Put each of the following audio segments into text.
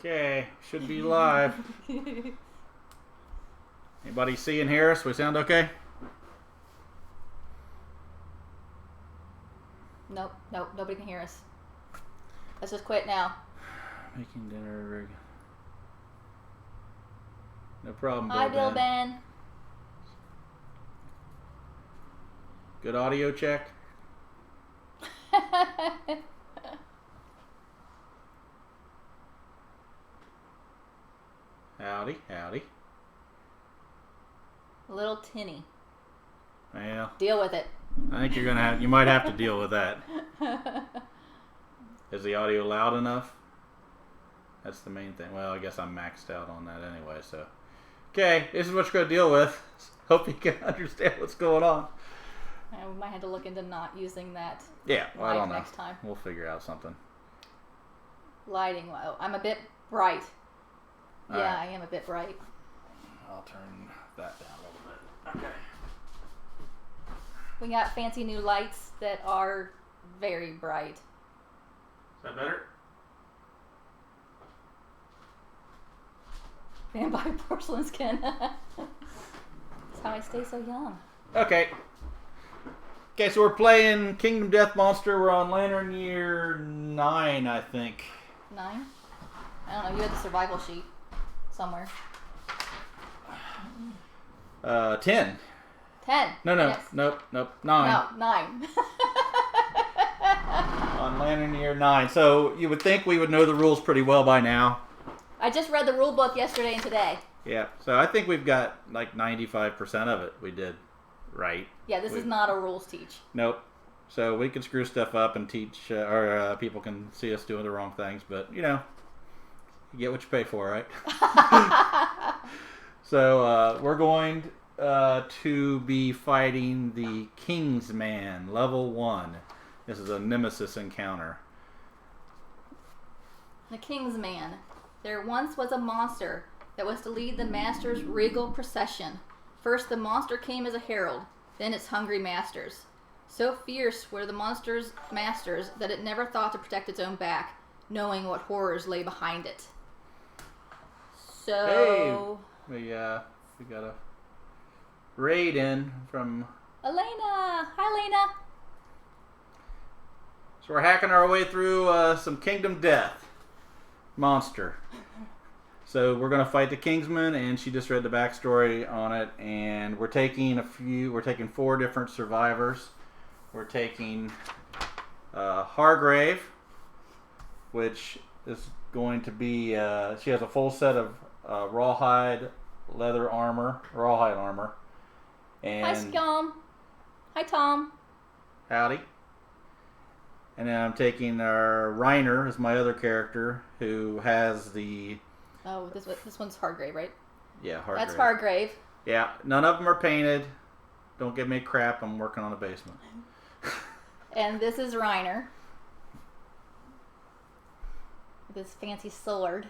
Okay, should be live. Anybody see and hear us? We sound okay? Nope, nobody can hear us. Let's just quit now. Making dinner. No problem, Hi, Bill Ben. Good audio check. Howdy, howdy. A little tinny. Well, deal with it. I think you might have to deal with that. Is the audio loud enough? That's the main thing. Well, I guess I'm maxed out on that anyway, so. Okay, this is what you're going to deal with. Hope you can understand what's going on. We might have to look into not using that. Yeah, well, I don't know. Next time. We'll figure out something. Lighting. Well, I'm a bit bright. All yeah, right. I am a bit bright. I'll turn that down a little bit. Okay. We got fancy new lights that are very bright. Is that better? Vampire porcelain skin. That's how I stay so young. Okay. Okay, so we're playing Kingdom Death Monster. We're on Lantern Year 9, I think. 9? I don't know. You had the survival sheet somewhere. 10. 10. No, yes. nope, 9. No, 9. On Lantern Year 9. So you would think we would know the rules pretty well by now. I just read the rule book yesterday and today. Yeah, so I think we've got like 95% of it we did right. Yeah, this is not a rules teach. Nope. So we can screw stuff up and teach, or people can see us doing the wrong things, but, you know, you get what you pay for, right? So we're going to be fighting the Kingsman, level 1. This is a nemesis encounter. The Kingsman. There once was a monster that was to lead the master's regal procession. First, the monster came as a herald, then its hungry masters. So fierce were the monster's masters that it never thought to protect its own back, knowing what horrors lay behind it. So... Hey, we got a raid in from... Elena! Hi, Elena! So we're hacking our way through some Kingdom Death Monster. So we're going to fight the Kingsman, and she just read the backstory on it, and we're taking 4 different survivors. We're taking Hargrave, which is going to be, she has a full set of rawhide armor. And Hi, Scum. Hi, Tom. Howdy. And then I'm taking Reiner as my other character, who has the... Oh, this one's Hargrave, right? Yeah, Hargrave. That's Hargrave. Yeah, none of them are painted. Don't give me crap. I'm working on a basement. And this is Reiner. With his fancy sword.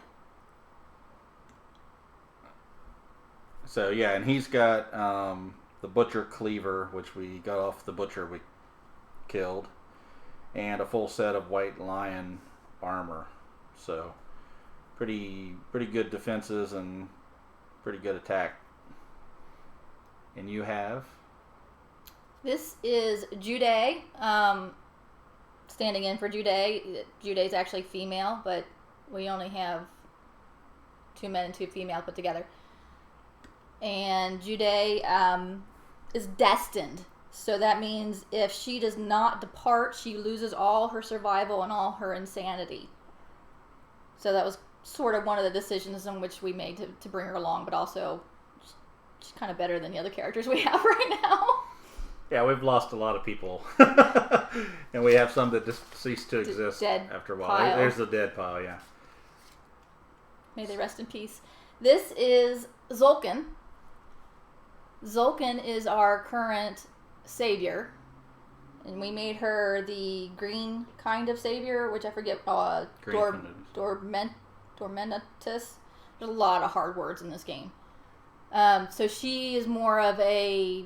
So, yeah, and he's got the Butcher Cleaver, which we got off the butcher we killed, and a full set of White Lion armor. So, pretty good defenses and pretty good attack. And you have? This is Jude, standing in for Jude. Jude's actually female, but we only have 2 men and 2 female put together. And Jude is destined. So that means if she does not depart, she loses all her survival and all her insanity. So that was sort of one of the decisions in which we made to bring her along, but also she's kind of better than the other characters we have right now. Yeah, we've lost a lot of people. And we have some that just ceased to exist after a while. Pile. There's the dead pile, yeah. May they rest in peace. This is Zulkin. Zulkin is our current savior. And we made her the green kind of savior, which I forget. Dormentatus. There's a lot of hard words in this game. So she is more of a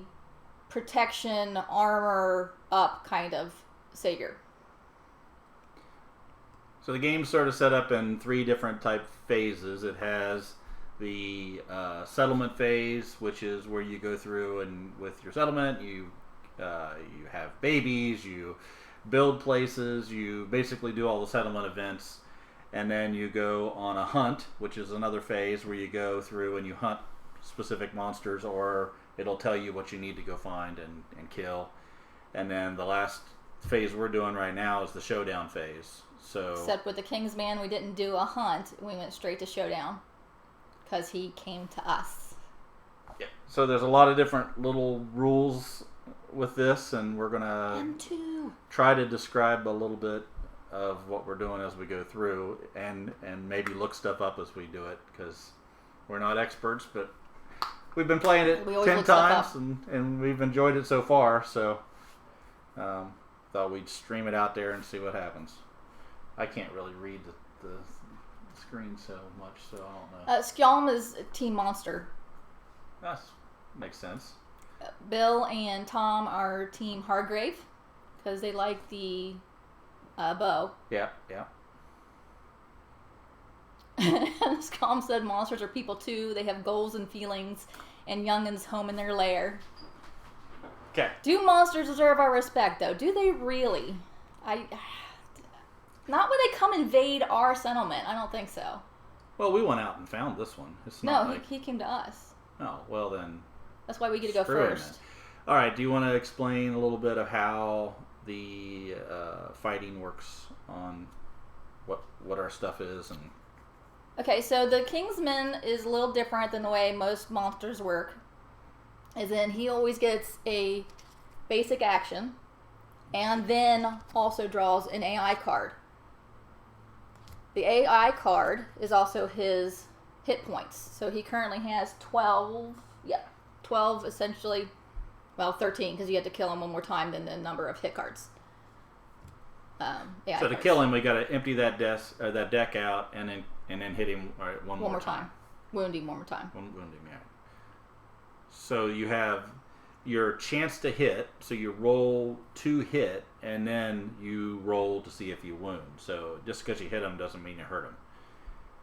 protection, armor up kind of savior. So the game's sort of set up in 3 different type phases. It has the settlement phase, which is where you go through and with your settlement, you have babies, you build places, you basically do all the settlement events, and then you go on a hunt, which is another phase where you go through and you hunt specific monsters, or it'll tell you what you need to go find and kill. And then the last phase we're doing right now is the showdown phase. So except with the Kingsman, we didn't do a hunt. We went straight to showdown because he came to us. yeah. So there's a lot of different little rules with this, and we're gonna M2. try to describe a little bit of what we're doing as we go through, and maybe look stuff up as we do it, because we're not experts, but we've been playing it 10 times and we've enjoyed it so far. So thought we'd stream it out there and see what happens. I can't really read the screen so much, so I don't know. Skjalm is Team Monster. That makes sense. Bill and Tom are Team Hargrave because they like the bow. Yeah, yeah. Skjalm said monsters are people too. They have goals and feelings, and youngins home in their lair. Okay. Do monsters deserve our respect, though? Do they really? Not when they come invade our settlement. I don't think so. Well, we went out and found this one. It's not like... he came to us. Oh, well then... That's why we get to go first. All right, do you want to explain a little bit of how the fighting works on what our stuff is? And Okay, so the Kingsman is a little different than the way most monsters work. As in, he always gets a basic action, and then also draws an AI card. The AI card is also his hit points. So he currently has 12, 12 essentially, well, 13, because you have to kill him one more time than the number of hit cards. So to kill him, we got to empty that deck out, and then hit him one more time. Wound him one more time. Wound him, yeah. So you have your chance to hit. So you roll to hit, and then you roll to see if you wound. So just because you hit him doesn't mean you hurt him.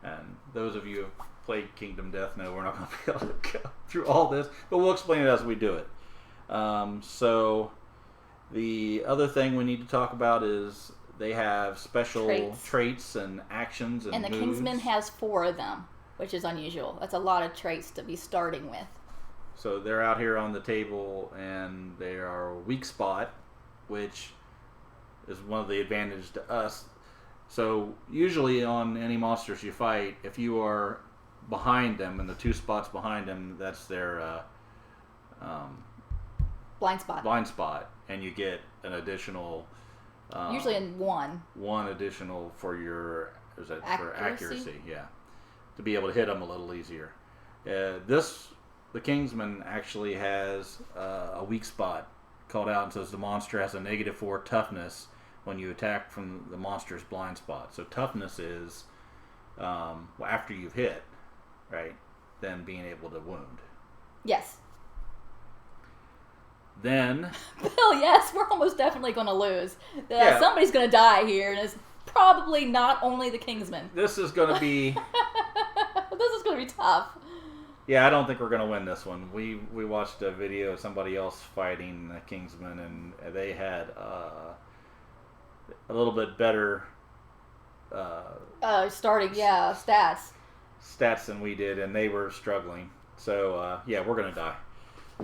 And those of you who have played Kingdom Death know we're not going to be able to go through all this, but we'll explain it as we do it. So the other thing we need to talk about is they have special traits and actions and the moves. Kingsman has 4 of them, which is unusual. That's a lot of traits to be starting with. So they're out here on the table, and they are a weak spot, which is one of the advantages to us. So usually on any monsters you fight, if you are behind them, and the 2 spots behind them, that's their blind spot, and you get an additional usually in 1 additional for your for accuracy? accuracy, yeah, to be able to hit them a little easier. The Kingsman actually has a weak spot called out and says the monster has a -4 toughness when you attack from the monster's blind spot. So toughness is after you've hit, right? Then being able to wound. Yes. Then Bill, yes, we're almost definitely going to lose. Somebody's going to die here, and it's probably not only the Kingsman. This is going to be... This is going to be tough. Yeah, I don't think we're going to win this one. We watched a video of somebody else fighting the Kingsman, and they had a little bit better... stats than we did, and they were struggling. So, we're going to die.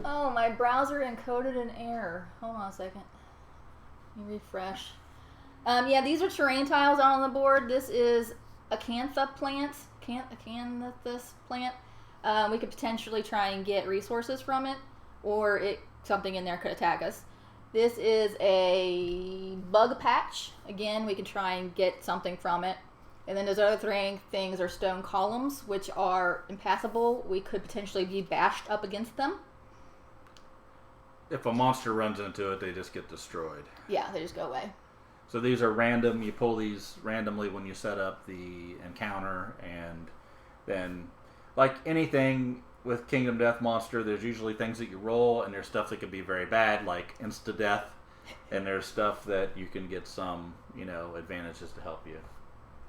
Oh, my browser encoded an error. Hold on a second. Let me refresh. These are terrain tiles out on the board. This is a Acantha plant. Acanthus plant. We could potentially try and get resources from it, or something in there could attack us. This is a bug patch. Again, we could try and get something from it. And then those other 3 things are stone columns, which are impassable. We could potentially be bashed up against them. If a monster runs into it, they just get destroyed. Yeah, they just go away. So these are random. You pull these randomly when you set up the encounter, and then, like anything with Kingdom Death Monster, there's usually things that you roll, and there's stuff that could be very bad, like insta-death, and there's stuff that you can get some, advantages to help you.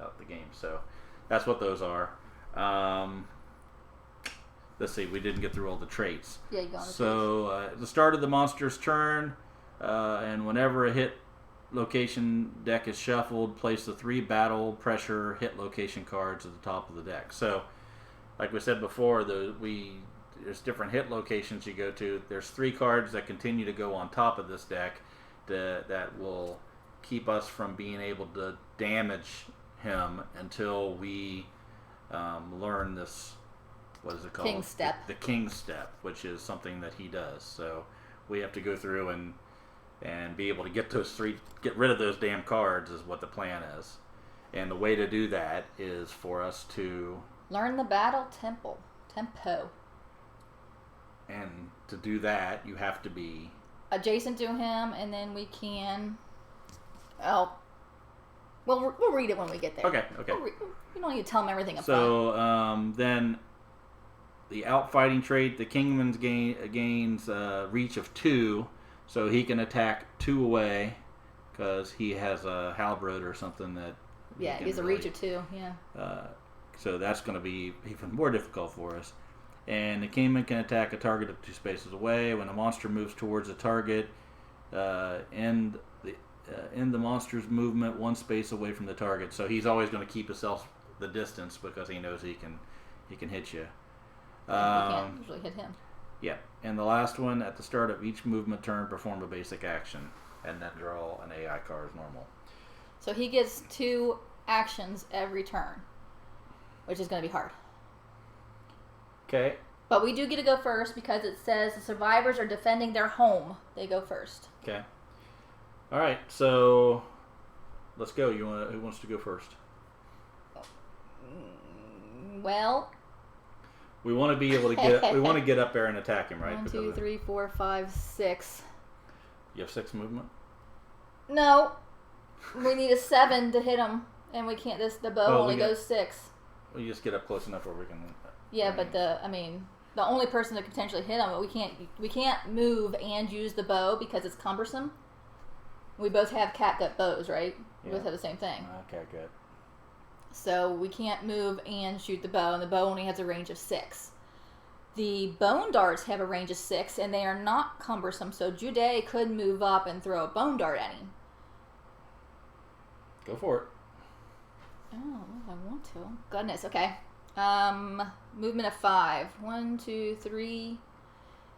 out the game. So that's what those are. Let's see, we didn't get through all the traits. Yeah, you got it. So at the start of the monster's turn, and whenever a hit location deck is shuffled, place the 3 battle pressure hit location cards at the top of the deck. So, like we said before, there's different hit locations you go to. There's 3 cards that continue to go on top of this deck that will keep us from being able to damage him until we learn this. What is it called? King Step. The King Step, which is something that he does. So we have to go through and be able to get rid of those damn cards is what the plan is. And the way to do that is for us to learn the battle tempo. And to do that, you have to be adjacent to him, and then we can. Oh, well, we'll read it when we get there. Okay. You don't need to tell him everything up front. So then, the outfighting trait, the Kingman gains reach of 2, so he can attack 2 away because he has a halberd or something that. Yeah, he has a reach of 2. Yeah. So that's going to be even more difficult for us. And the Kingman can attack a target up 2 spaces away. When a monster moves towards a target, end the monster's movement 1 space away from the target. So he's always going to keep himself the distance because he knows he can hit you. You can't usually hit him. Yeah. And the last one, at the start of each movement turn, perform a basic action, and then draw an AI card as normal. So he gets 2 actions every turn, which is going to be hard. Okay. But we do get to go first because it says the survivors are defending their home. They go first. Okay. All right. So let's go. Who wants to go first? Well, we want to be able to get. We want to get up there and attack him, right? 1, 2, 3, 4, 5, 6. You have 6 movement. No, we need a 7 to hit him, and we can't. The bow only goes 6. We just get up close enough where we can. Yeah, but the only person that could potentially hit him, but we can't move and use the bow because it's cumbersome. We both have catgut bows, right? We both have the same thing. Okay, good. So we can't move and shoot the bow, and the bow only has a range of 6. The bone darts have a range of 6, and they are not cumbersome, so Jude could move up and throw a bone dart at him. Go for it. Oh, if I want to. Goodness, okay. Movement of 5. 1, 2, 3.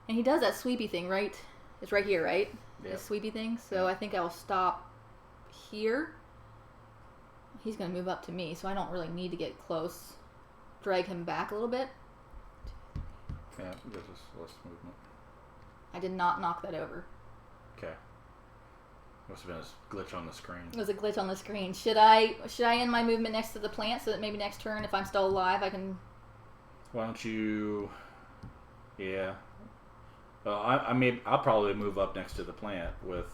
And he does that sweepy thing, right? It's right here, right? Yeah. The sweepy thing. So I think I'll stop here. He's going to move up to me, so I don't really need to get close. Drag him back a little bit. Yeah, this is less movement. I did not knock that over. Okay. Must have been a glitch on the screen. It was a glitch on the screen. Should I end my movement next to the plant so that maybe next turn, if I'm still alive, I can... Why don't you... Yeah. I'll probably move up next to the plant with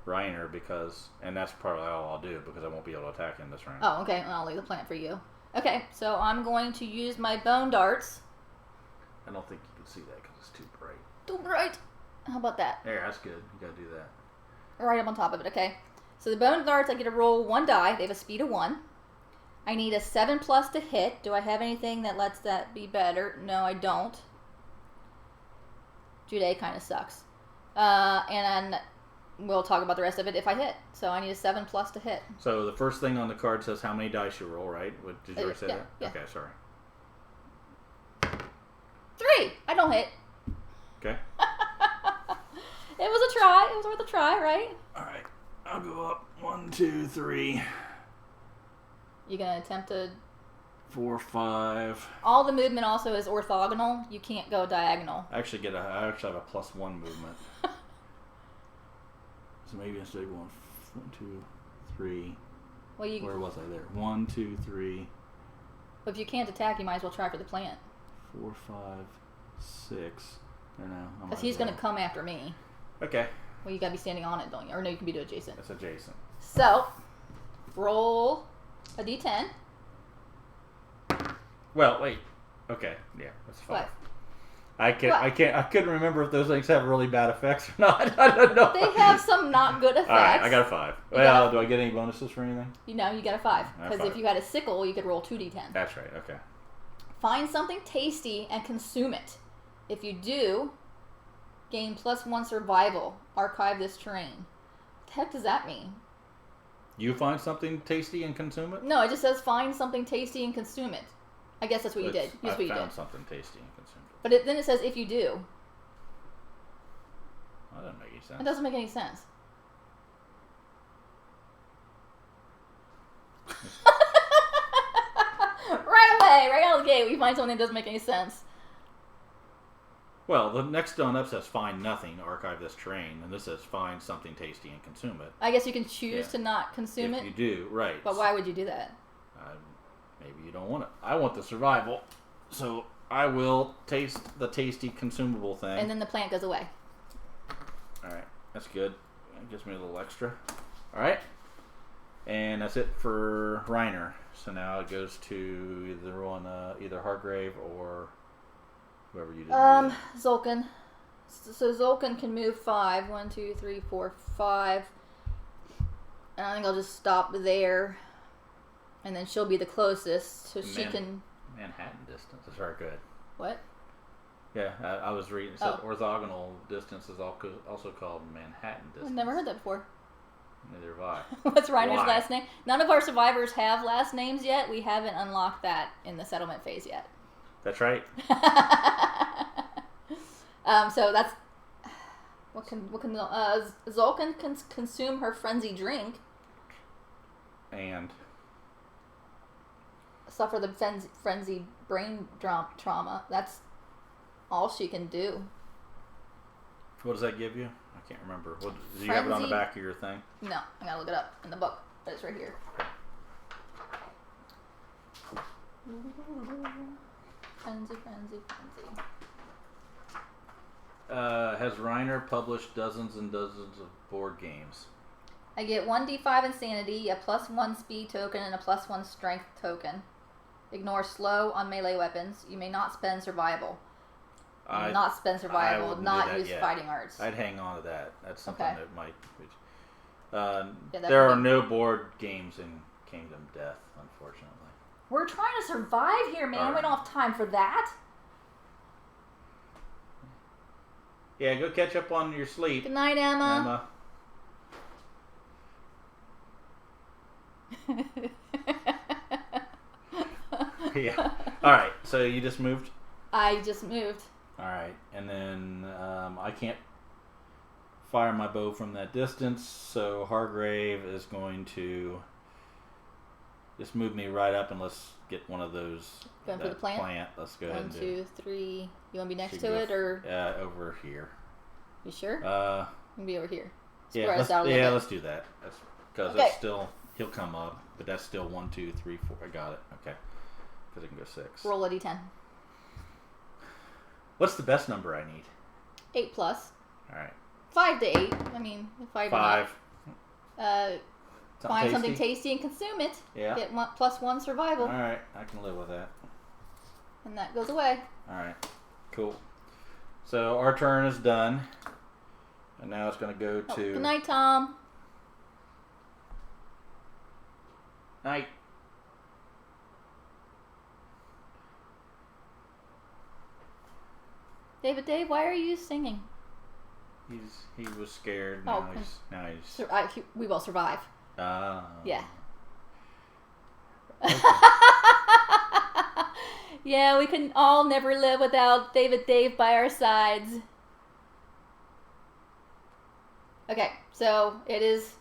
Reiner because... And that's probably all I'll do because I won't be able to attack him this round. Oh, okay. Well, I'll leave the plant for you. Okay, so I'm going to use my bone darts. I don't think you can see that because it's too bright. Too bright. How about that? There, that's good. You gotta do that. Right up on top of it, okay. So the bone darts, I get to roll 1 die. They have a speed of 1. I need a 7+ to hit. Do I have anything that lets that be better? No, I don't. Jude kind of sucks. And then we'll talk about the rest of it if I hit. So I need a 7+ to hit. So the first thing on the card says how many dice you roll, right? Did you already say that? Yeah. Okay, sorry. 3! I don't hit. Okay. It was a try. It was worth a try, right? Alright. I'll go up. 1, 2, 3. You gonna attempt to... 4, 5. All the movement also is orthogonal. You can't go diagonal. I actually have a +1 movement. So maybe instead of going 1, 2, 3. Well, Where was I there? 1, 2, 3. If you can't attack, you might as well try for the plant. 4, 5, 6. I don't know. Because he's gonna come after me. Okay. Well, you gotta be standing on it, don't you? Or no, you can be adjacent. That's adjacent. So, roll a d10. Well, wait. Okay. Yeah, that's 5. I couldn't remember if those things have really bad effects or not. I don't know. They have some not good effects. All right, I got a 5. Well, do I get any bonuses for anything? You got a 5. Because if you had a sickle, you could roll 2d10. That's right. Okay. Find something tasty and consume it. If you do, gain +1 survival. Archive this terrain. What the heck does that mean? You find something tasty and consume it? No, it just says find something tasty and consume it. I guess that's what you did. That's what you found did. something tasty and consumed it. But then it says if you do. That doesn't make any sense. It doesn't make any sense. Right away, right out of the gate, we find something that doesn't make any sense. Well, the next one up says find nothing, archive this terrain, and this says find something tasty and consume it. I guess you can choose to not consume it. If you do, right. But why would you do that? Maybe you don't want it. I want the survival, so I will taste the tasty consumable thing. And then the plant goes away. Alright, that's good. It gives me a little extra. Alright. And that's it for Reiner. So now it goes to either Hargrave or whoever you did. Zolkin. So Zolkin can move 5. 1, 2, 3, 4, 5. And I think I'll just stop there. And then she'll be the closest, so she can... Manhattan distance is very good. What? Yeah, I was reading. It said orthogonal distance is also called Manhattan distance. I've never heard that before. Neither have I. What's Reiner's last name? None of our survivors have last names yet. We haven't unlocked that in the settlement phase yet. That's right. So that's... Zolkin can consume her frenzy drink. And... suffer the frenzy brain trauma. That's all she can do. What does that give you? I can't remember. Do you have it on the back of your thing? No, I gotta look it up in the book. But it's right here. Frenzy. Has Reiner published dozens and dozens of board games? I get 1d5 insanity, a +1 speed token, and a +1 strength token. Ignore slow on melee weapons. You may not spend survival. Not spend survival. Not use fighting arts. I'd hang on to that. That's something that might... there are no board games in Kingdom Death, unfortunately. We're trying to survive here, man. Right. We don't have time for that. Yeah, go catch up on your sleep. Good night, Emma. Yeah. All right. So you just moved? I just moved. All right. And then I can't fire my bow from that distance, so Hargrave is going to just move me right up and let's get one of those. Going for the plant? Let's go ahead and do 1, 2, 3. You want to be next to it or? Over here. You sure? You can be over here. Let's do that. That's because it's still he'll come up, but that's still 1, 2, 3, 4. I got it. Okay. Because it can go 6. Roll a d10. What's the best number I need? 8 plus. All right. 5 to 8. I mean, 5. Find something tasty and consume it. Yeah. Get +1 survival. All right, I can live with that. And that goes away. All right. Cool. So our turn is done, and now it's going to go to. Good night, Tom. Night. Dave, why are you singing? He was scared. Now he's. We will survive. Yeah. Okay. Yeah, we can all never live without Dave by our sides. Okay, so it is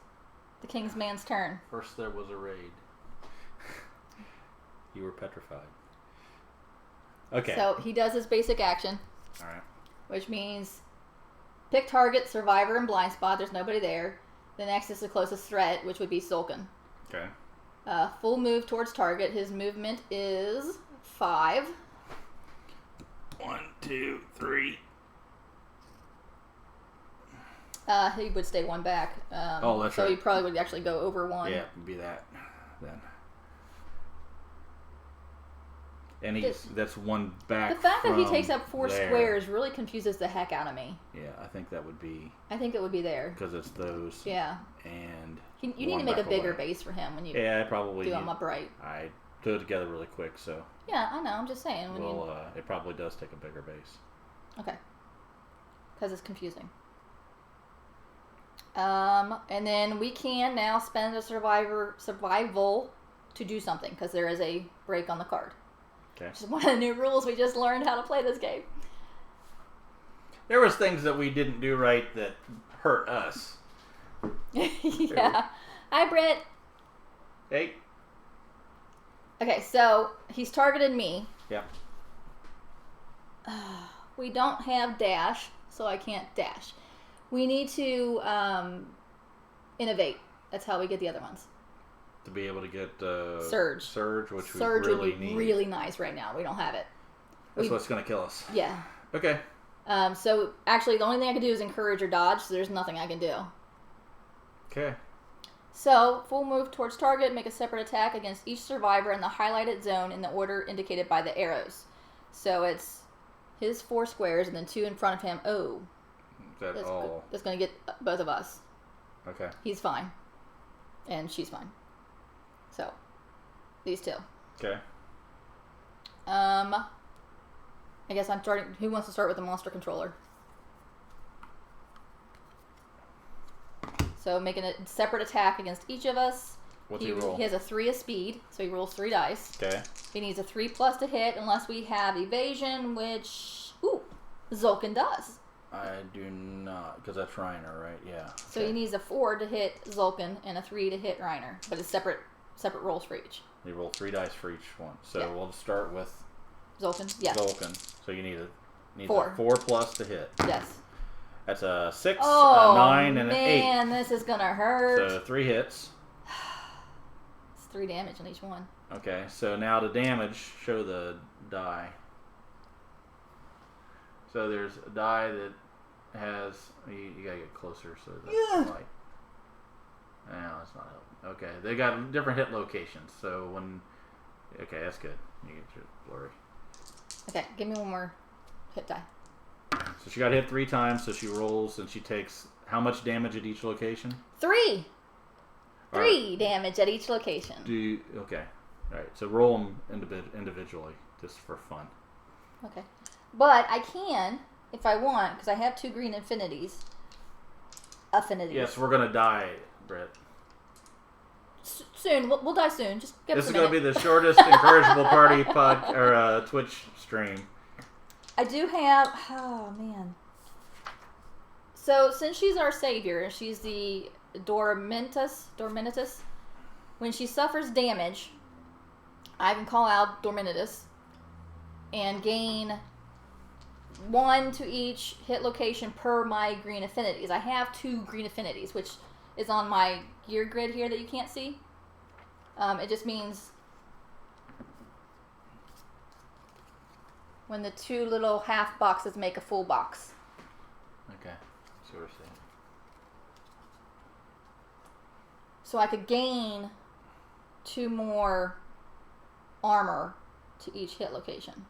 the King's Man's turn. First there was a raid. You were petrified. Okay. So he does his basic action. All right. Which means pick target, survivor, and blind spot. There's nobody there. The next is the closest threat, which would be Sulkin. Okay. Full move towards target. His movement is 5. 1, 2, 3. He would stay 1 back. That's right. So he probably would actually go over 1. Yeah, it'd be that then. And that's one back. The fact that he from takes up 4 there. squares really confuses the heck out of me. Yeah, I think that would be. I think it would be there. Because it's those. Yeah. And. You need to make a bigger base for him when you probably do him upright. I threw it together really quick, so. Yeah, I know. I'm just saying. It probably does take a bigger base. Okay. Because it's confusing. And then we can now spend a survival to do something because there is a break on the card. Okay. Which is one of the new rules we just learned how to play this game. There was things that we didn't do right that hurt us. Yeah. Hi, Britt. Hey. Okay, so he's targeted me. Yeah. We don't have dash, so I can't dash. We need to innovate. That's how we get the other ones. To be able to get Surge. Which Surge we really would be need. really nice right now. We don't have it. That's what's going to kill us. Yeah. Okay. So actually, the only thing I can do is encourage or dodge. So there's nothing I can do. Okay. So full move towards target. Make a separate attack against each survivor in the highlighted zone in the order indicated by the arrows. So it's his 4 squares and then 2 in front of him. Oh. That's all. That's going to get both of us. Okay. He's fine. And she's fine. So, these 2. Okay. I guess I'm starting. Who wants to start with the monster controller? So, making a separate attack against each of us. What's he roll? He has a 3 of speed, so he rolls 3 dice. Okay. He needs a 3+ to hit, unless we have evasion, which Zulkin does. I do not, because that's Reiner, right? Yeah. So he needs a 4 to hit Zulkin and a 3 to hit Reiner, but it's separate rolls for each. You roll 3 dice for each one. So we'll start with Zulkin. Yeah. Zulkin. So you need a 4. 4+ to hit. Yes. That's a 6, a 9, and an 8. Man, this is gonna hurt. So 3 hits. It's 3 damage on each one. Okay, so now to damage, show the die. So there's a die that has. You gotta get closer so that's light. No, that's not helping. Okay, they got different hit locations. So when. Okay, that's good. You get your blurry. Okay, give me one more hit die. So she got hit 3 times, so she rolls and she takes how much damage at each location? 3! 3 damage at each location. Okay. Alright, so roll them individually, just for fun. Okay. But I can, if I want, because I have 2 green affinities. Yes, we're going to die, Britt. Soon. We'll die soon. Just give us a minute. This is going to be the shortest Incorrigible Party Twitch stream. I do have... Oh, man. So, since she's our savior, she's the Dorminitus, when she suffers damage, I can call out Dorminitus and gain 1 to each hit location per my green affinities. I have 2 green affinities, which is on my gear grid here that you can't see. It just means when the 2 little half boxes make a full box. Okay, so we're saying. So I could gain 2 more armor to each hit location.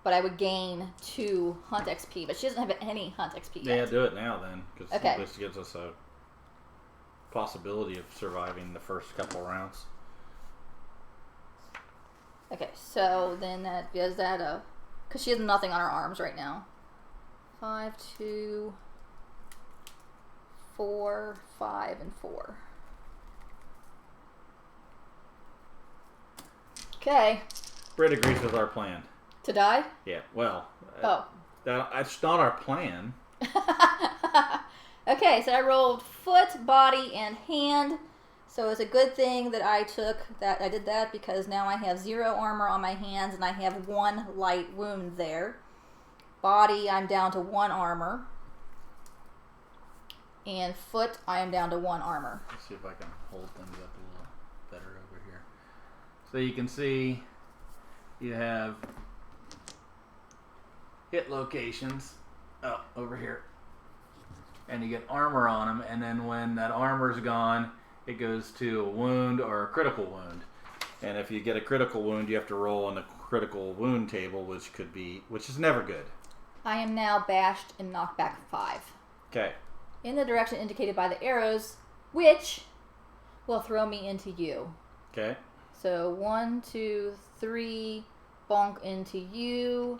But I would gain 2 hunt XP. But she doesn't have any hunt XP yet. Yeah, do it now then. Because okay. This gives us a possibility of surviving the first couple rounds. Okay, so then that gives that a... Because she has nothing on her arms right now. 5, 2, 4, 5, and 4. Okay. Britt agrees with our plan. To die? Yeah, well. Oh. That's not our plan. Okay, so I rolled foot, body, and hand. So it's a good thing that I did that because now I have 0 armor on my hands and I have 1 light wound there. Body, I'm down to 1 armor. And foot, I am down to 1 armor. Let's see if I can hold things up a little better over here. So you can see you have hit locations over here. And you get armor on them, and then when that armor's gone, it goes to a wound or a critical wound. And if you get a critical wound, you have to roll an critical wound table, which is never good. I am now bashed and knocked back 5. Okay. In the direction indicated by the arrows, which will throw me into you. Okay. So 1, 2, 3, bonk into you,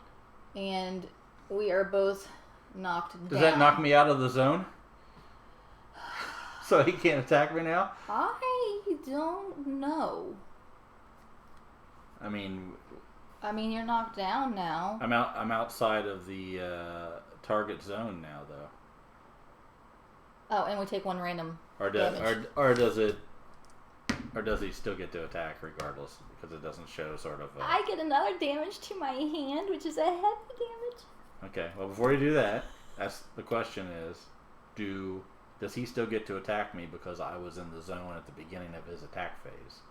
and we are both knocked down. Does that knock me out of the zone? So he can't attack me now? I don't know. I mean, you're knocked down now. I'm outside of the target zone now, though. Oh, and we take 1 random damage. Or does he still get to attack regardless? Because it doesn't show sort of. I get another damage to my hand, which is a heavy damage. Okay. Well, before you do that, the question is, does he still get to attack me because I was in the zone at the beginning of his attack phase,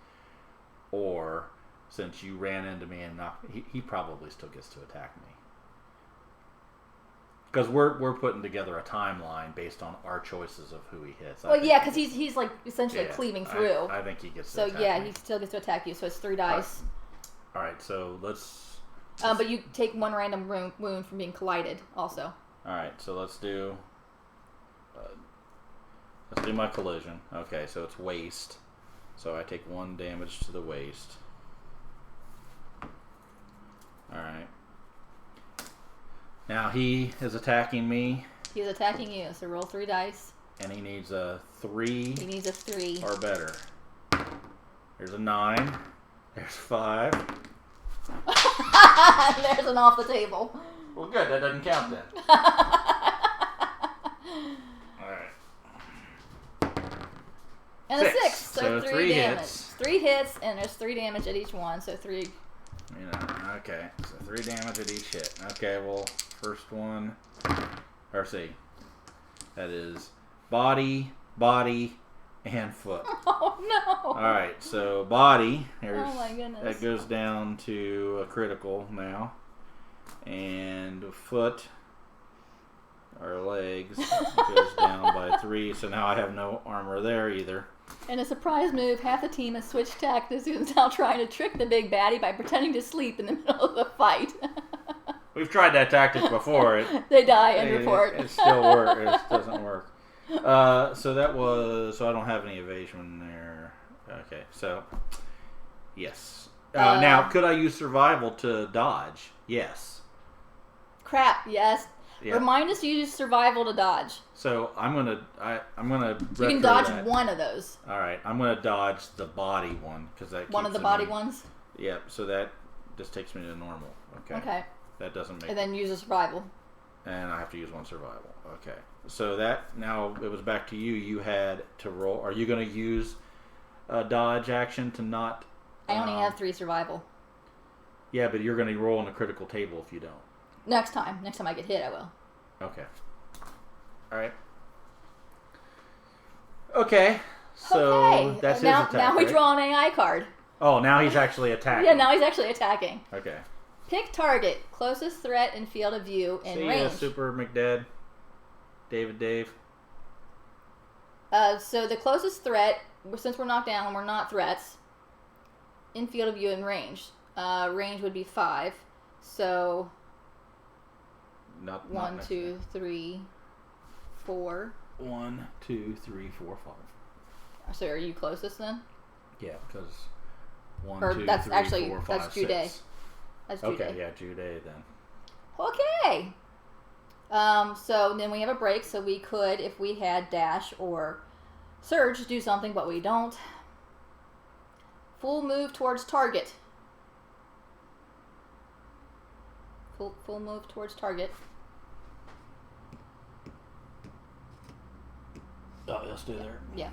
or since you ran into me and knocked, he probably still gets to attack me? Because we're putting together a timeline based on our choices of who he hits. Well, yeah, because he's like essentially cleaving through. I think he gets to so attack yeah, me. he still gets to attack you. So it's 3 dice. All right, so let's. But you take 1 random wound from being collided, also. All right, so let's do my collision. Okay, so it's waist. So I take 1 damage to the waist. All right. Now he is attacking me. He's attacking you, so roll 3 dice. And he needs a 3. He needs a 3. Or better. There's a 9. There's 5. There's an off the table. Well, good. That doesn't count then. Alright. And a 6. So 3 damage. Hits. 3 hits, and there's 3 damage at each one. So 3. Okay. So 3 damage at each hit. Okay, well, first one. Or see. That is body, and foot. Oh, no. Alright, so body. Oh, my goodness. That goes down to a critical now. And foot, or legs, goes down by 3. So now I have no armor there either. In a surprise move, half the team has switched tactics and is now trying to trick the big baddie by pretending to sleep in the middle of the fight. We've tried that tactic before. They die and report. It still works. It doesn't work. So that was. So I don't have any evasion there. Okay. So yes. Now, could I use survival to dodge? Yes. Crap. Yes. Yeah. Remind us to use survival to dodge. So I'm gonna. You can dodge one of those. All right. I'm gonna dodge the body one because that. One of the body ones. Yep. So that just takes me to normal. Okay. Okay. That doesn't make. And then use a survival. And I have to use 1 survival. Okay. So that, now it was back to you. You had to roll. Are you going to use a dodge action to not... I only have 3 survival. Yeah, but you're going to roll on a critical table if you don't. Next time I get hit, I will. Okay. All right. Okay. So that's his attack, now we right? draw an AI card. Oh, now he's actually attacking. Yeah, now he's actually attacking. Okay. Pick target. Closest threat in field of view and range. See Super McDad. Dave. So the closest threat, since we're knocked down and we're not threats, in field of view and range. Range would be 5. So... Not 1, 2, 3, 4. 1, 2, 3, 4, 5. So are you closest then? Yeah, because 1, Or 2, that's 3, actually 4, 5, that's Jude. 6. That's Jude. Okay, yeah, Jude then. Okay. So then we have a break, so we could, if we had dash or surge, do something, but we don't. Full move towards target. Full move towards target. Oh, he'll stay there. Yeah.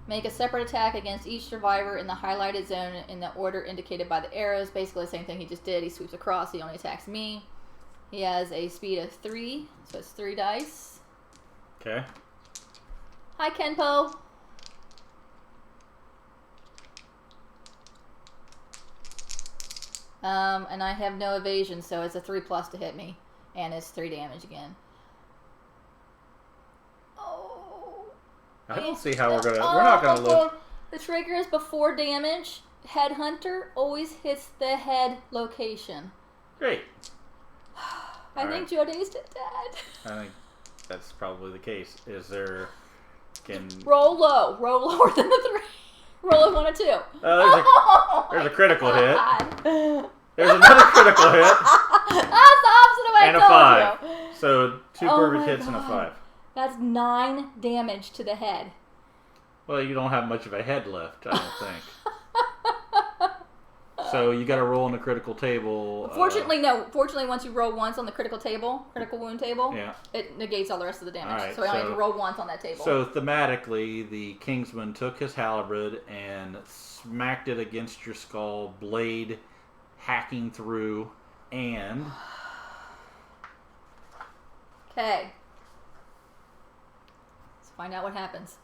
Make a separate attack against each survivor in the highlighted zone in the order indicated by the arrows. Basically the same thing he just did. He sweeps across. He only attacks me. He has a speed of 3, so it's 3 dice. Okay. Hi, Kenpo. And I have no evasion, so it's a 3+ to hit me. And it's 3 damage again. I don't see how we're not gonna live. The trigger is before damage, Headhunter always hits the head location. Great. I think Joday's dead. I think that's probably the case. Is there... Roll low. Roll lower than the 3. Roll a 1 or 2. There's a critical hit. There's another critical hit. That's the opposite of what and I a told 5. you. So 2 perfect hits and a 5. That's 9 damage to the head. Well, you don't have much of a head left, I don't think. So you got to roll on the critical table. Fortunately, no. Fortunately, once you roll once on the critical wound table, yeah, it negates all the rest of the damage. Right, so I only have to roll once on that table. So thematically, the Kingsman took his halberd and smacked it against your skull, blade hacking through, and... Okay. Let's find out what happens.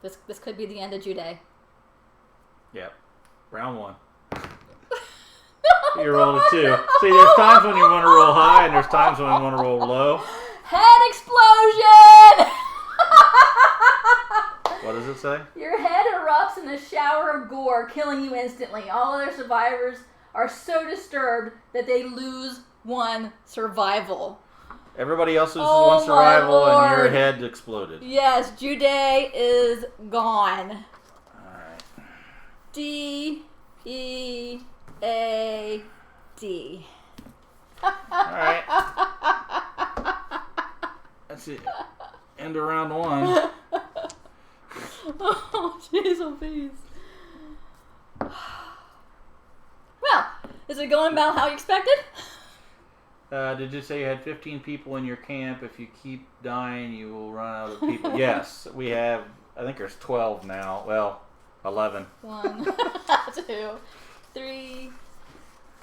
This could be the end of Jude. Yep. Round 1. You rolled a 2. See, there's times when you want to roll high, and there's times when you want to roll low. Head explosion! What does it say? Your head erupts in a shower of gore, killing you instantly. All other survivors are so disturbed that they lose 1 survival. Everybody else loses 1 survival, and your head exploded. Yes, Jude is gone. Alright. D-E-A-D. Alright. That's it. End of round 1. Oh, jeez, oh, please. Well, is it going about how you expected? Did you say you had 15 people in your camp? If you keep dying, you will run out of people. Yes, we have, I think there's 12 now. Well, 11. 1, 2, 3,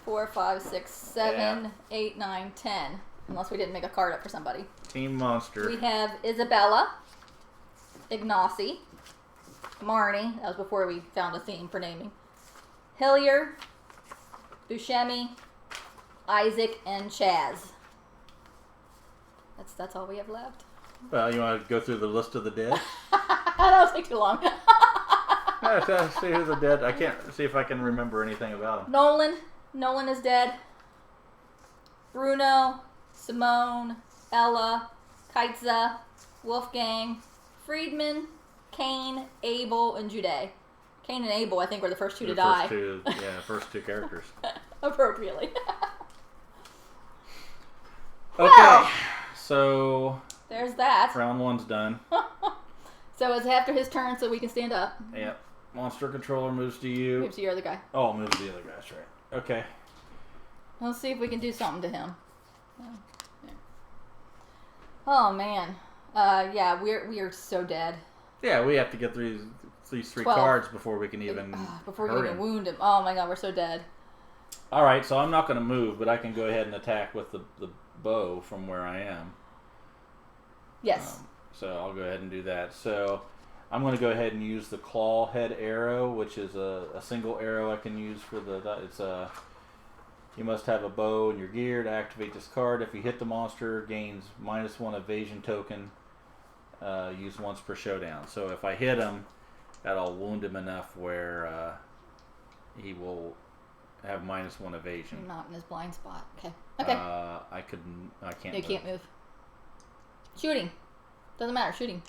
4, 5, 6, 7, 8, 9, 10. Unless we didn't make a card up for somebody. Team Monster. We have Isabella, Ignacy, Marnie. That was before we found a theme for naming. Hillier, Buscemi, Isaac, and Chaz. That's all we have left. Well, you want to go through the list of the dead? That'll take too long. Yeah, see who's the dead. I can't see if I can remember anything about them. Nolan is dead. Bruno, Simone, Ella, Kaitza, Wolfgang, Friedman, Kane, Abel, and Jude. Kane and Abel, I think, were the first 2 to die. First 2 characters. Appropriately. Okay, well, so there's that. Round 1's done. So it's after his turn, so we can stand up. Yep. Monster controller moves to you. Moves to your other guy. Oh, moves to the other guy. That's right. Okay. Let's see if we can do something to him. Oh man. Yeah, we are so dead. Yeah, we have to get through these 3 cards before we can even wound him. Oh my god, we're so dead. All right, so I'm not going to move, but I can go ahead and attack with the bow from where I am. Yes. So I'll go ahead and do that. So I'm going to go ahead and use the claw head arrow, which is a single arrow I can use for the... You must have a bow in your gear to activate this card. If you hit the monster, gains -1 evasion token. Used once per showdown. So if I hit him, that'll wound him enough where he will have -1 evasion. Not in his blind spot. Okay. I can't. You can't move. Shooting. Doesn't matter. Shooting.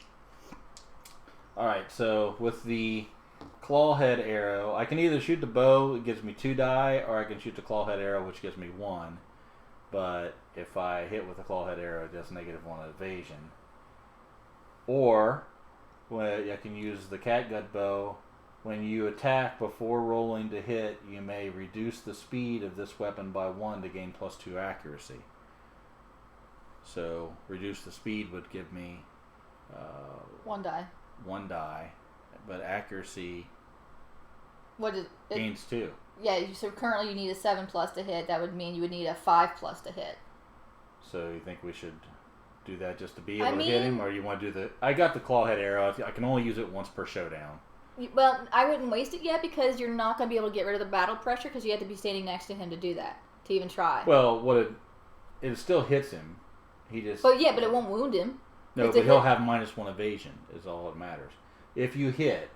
All right. So with the claw head arrow, I can either shoot the bow, it gives me 2 die, or I can shoot the claw head arrow, which gives me 1. But if I hit with the claw head arrow, it does -1 evasion. Or I can use the catgut bow. When you attack before rolling to hit, you may reduce the speed of this weapon by 1 to gain +2 accuracy. So reduce the speed would give me 1 die. 1 die, but accuracy What is it? gains 2. Yeah, so currently you need a 7+ to hit. That would mean you would need a 5+ to hit. So you think we should do that just to be able to hit him, or you want to do the... I got the claw head arrow. I can only use it once per showdown. Well, I wouldn't waste it yet because you're not going to be able to get rid of the battle pressure because you have to be standing next to him to do that, to even try. Well, it still hits him. He just... But it won't wound him. No, but he'll have -1 evasion is all that matters. If you hit,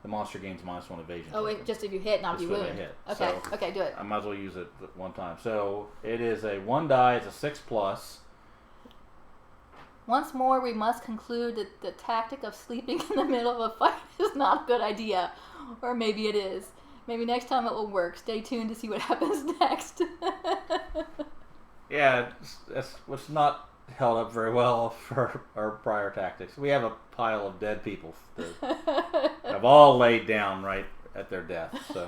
The monster gains -1 evasion. Oh, token. just if you hit, not if you wound. Hit. Okay, So okay, do it. I might as well use it one time. So it is a 1 die. It's a 6+. Once more, we must conclude that the tactic of sleeping in the middle of a fight is not a good idea. Or maybe it is. Maybe next time it will work. Stay tuned to see what happens next. Yeah, it's not held up very well for our prior tactics. We have a pile of dead people that have all laid down right at their death. So,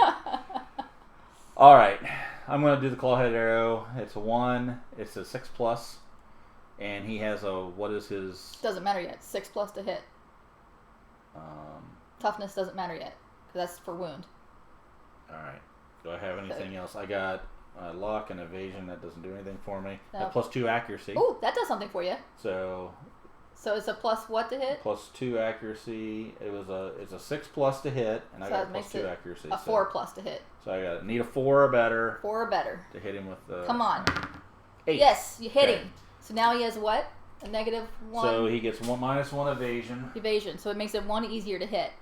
all right, I'm going to do the clawhead arrow. It's a 1. It's a 6+, and he has a what is his? Doesn't matter yet. 6+ to hit. Toughness doesn't matter yet because that's for wound. All right. Do I have anything else? I got luck and evasion. That doesn't do anything for me. No. +2 accuracy. Oh, that does something for you. So it's a plus what to hit? +2 accuracy. It's a 6+ to hit, and I got a +2 accuracy. A 4+ to hit. So I got need a 4 or better. 4 or better To hit him with the. Come on. 8. Yes, you hit him. So now he has what? A -1. So he gets -1 evasion. Evasion. So it makes it 1 easier to hit.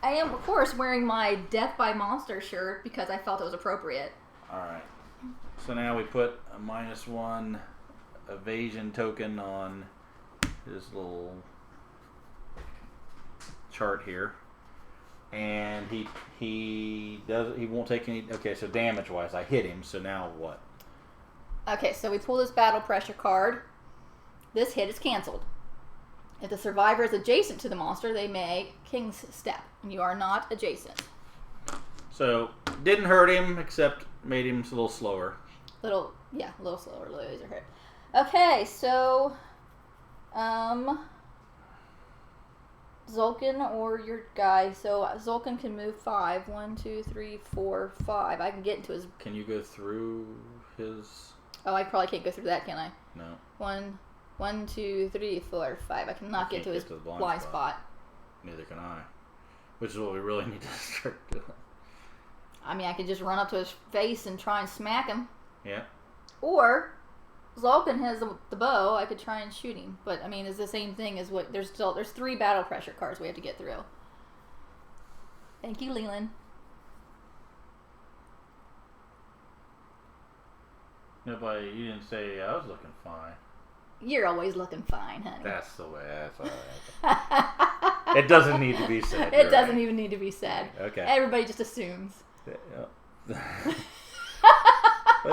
I am, of course, wearing my Death by Monster shirt because I felt it was appropriate. All right. So now we put a -1 evasion token on his little chart here, and he won't take any. Okay, so damage wise, I hit him. So now what? Okay, so we pull this battle pressure card. This hit is canceled. If the survivor is adjacent to the monster, they may King's Step, and you are not adjacent. So didn't hurt him, except made him a little slower. A little slower, a little easier hit. Okay, so, Zulkin or your guy. So Zulkin can move 5. 1, 2, 3, 4, 5. I can get into his. Can you go through his? Oh, I probably can't go through that, can I? No. 1, 2, 3, 4, 5. I cannot get to his blind spot. Neither can I. Which is what we really need to start doing. I mean, I could just run up to his face and try and smack him. Yeah. Or Zulkin has the bow. I could try and shoot him. But I mean, it's the same thing as what there's 3 battle pressure cards we have to get through. Thank you, Leland. Nobody, you didn't say I was looking fine. You're always looking fine, honey. That's the way. That's all right. It doesn't need to be said. It doesn't even need to be said. Okay. Everybody just assumes. There's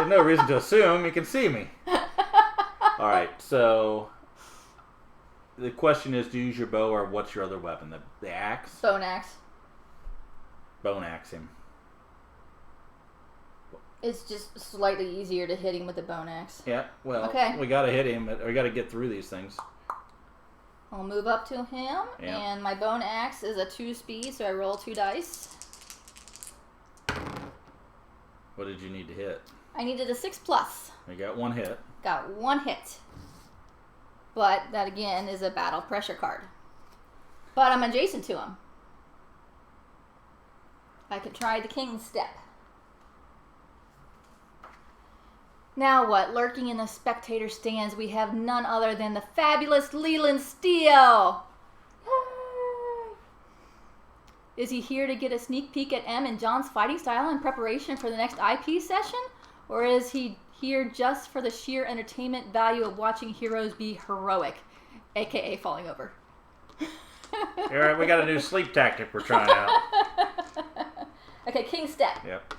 no reason to assume. You can see me. All right. So the question is, do you use your bow or what's your other weapon? The axe? Bone axe. Bone axe him. It's just slightly easier to hit him with the bone axe. Yeah, well, okay. We got to hit him. We got to get through these things. I'll move up to him, yeah. And my bone axe is a 2 speed, so I roll 2 dice. What did you need to hit? I needed a 6+. You got 1 hit. Got 1 hit. But that, again, is a battle pressure card. But I'm adjacent to him. I could try the King's Step. Now what? Lurking in the spectator stands, we have none other than the fabulous Leland Steele. Yay! Is he here to get a sneak peek at Em and John's fighting style in preparation for the next IP session? Or is he here just for the sheer entertainment value of watching heroes be heroic, aka falling over? All right, we got a new sleep tactic we're trying out. Okay, King's Step. Yep.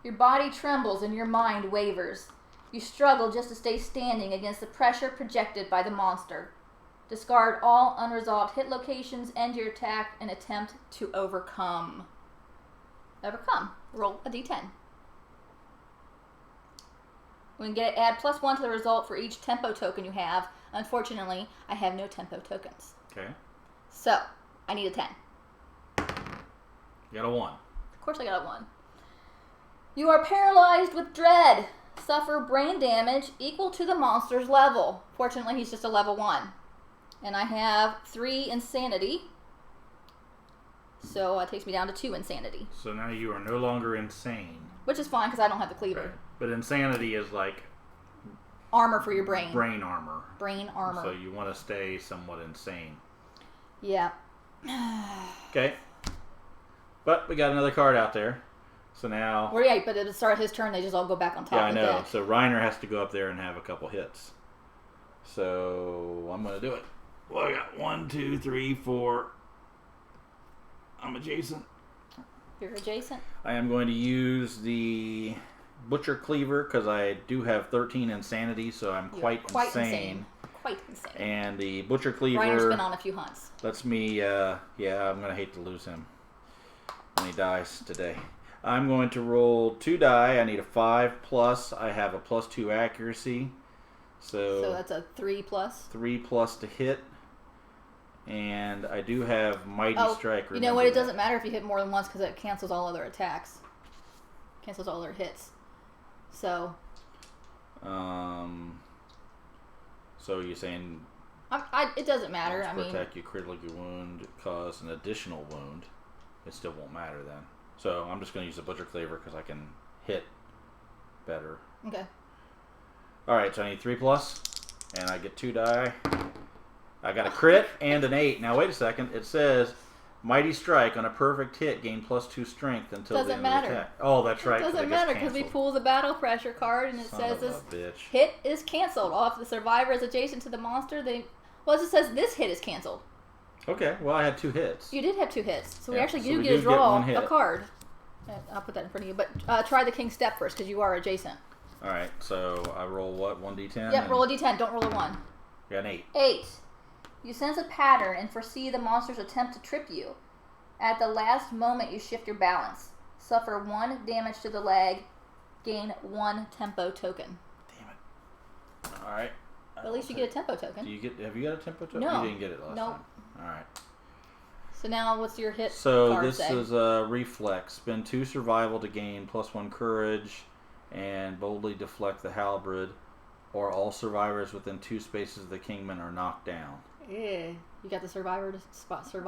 Your body trembles and your mind wavers. You struggle just to stay standing against the pressure projected by the monster. Discard all unresolved hit locations, end your attack, and attempt to overcome. Overcome. Roll a d10. We can add +1 to the result for each tempo token you have. Unfortunately, I have no tempo tokens. Okay. So, I need a 10. You got a 1. Of course I got a 1. You are paralyzed with dread. Suffer brain damage equal to the monster's level. Fortunately, he's just a level 1. And I have 3 insanity. So it takes me down to 2 insanity. So now you are no longer insane. Which is fine because I don't have the cleaver. Right. But insanity is like armor for your brain. Brain armor. Brain armor. So you want to stay somewhat insane. Yeah. Okay. But we got another card out there. So now... Well, yeah, but at the start of his turn, they just all go back on top Yeah, I of the know. deck. So Reiner has to go up there and have a couple hits. So I'm going to do it. Well, I got 1, 2, 3, 4. I'm adjacent. You're adjacent? I am going to use the Butcher Cleaver because I do have 13 insanity, so I'm quite insane. Quite insane. And the Butcher Cleaver... Reiner's been on a few hunts. Lets me... yeah, I'm going to hate to lose him when he dies today. I'm going to roll 2 die. I need a 5+. I have a +2 accuracy. So that's a 3+. 3+ to hit. And I do have Mighty Strike. You know what? It doesn't matter if you hit more than once because it cancels all other attacks. Cancels all other hits. So. So you're saying. It doesn't matter. I mean. Attack you critically wound, cause an additional wound. It still won't matter then. So I'm just going to use the Butcher Cleaver because I can hit better. Okay. All right, so I need 3+, and I get 2 die. I got a crit and an 8. Now wait a second. It says Mighty Strike on a perfect hit gain +2 strength until the end of the attack. Oh, that's right. It doesn't matter because we pull the battle pressure card and it says this hit is canceled. All if the survivor is adjacent to the monster, it says this hit is canceled. Okay, well I had 2 hits. You did have 2 hits, so we actually do get to draw a card. I'll put that in front of you, but try the King's Step first because you are adjacent. All right, so I roll what? 1d10? Yep, roll a d10. Don't roll a 1. Got an 8. 8. You sense a pattern and foresee the monster's attempt to trip you. At the last moment, you shift your balance. Suffer 1 damage to the leg. Gain 1 tempo token. Damn it. All right. At least you get a tempo token. Have you got a tempo token? No. You didn't get it last time. All right. So now what's your hit So card this say? is a reflex. Spend 2 survival to gain +1 courage and boldly deflect the halberd, or all survivors within 2 spaces of the kingman are knocked down. Yeah. You got the survival to spend?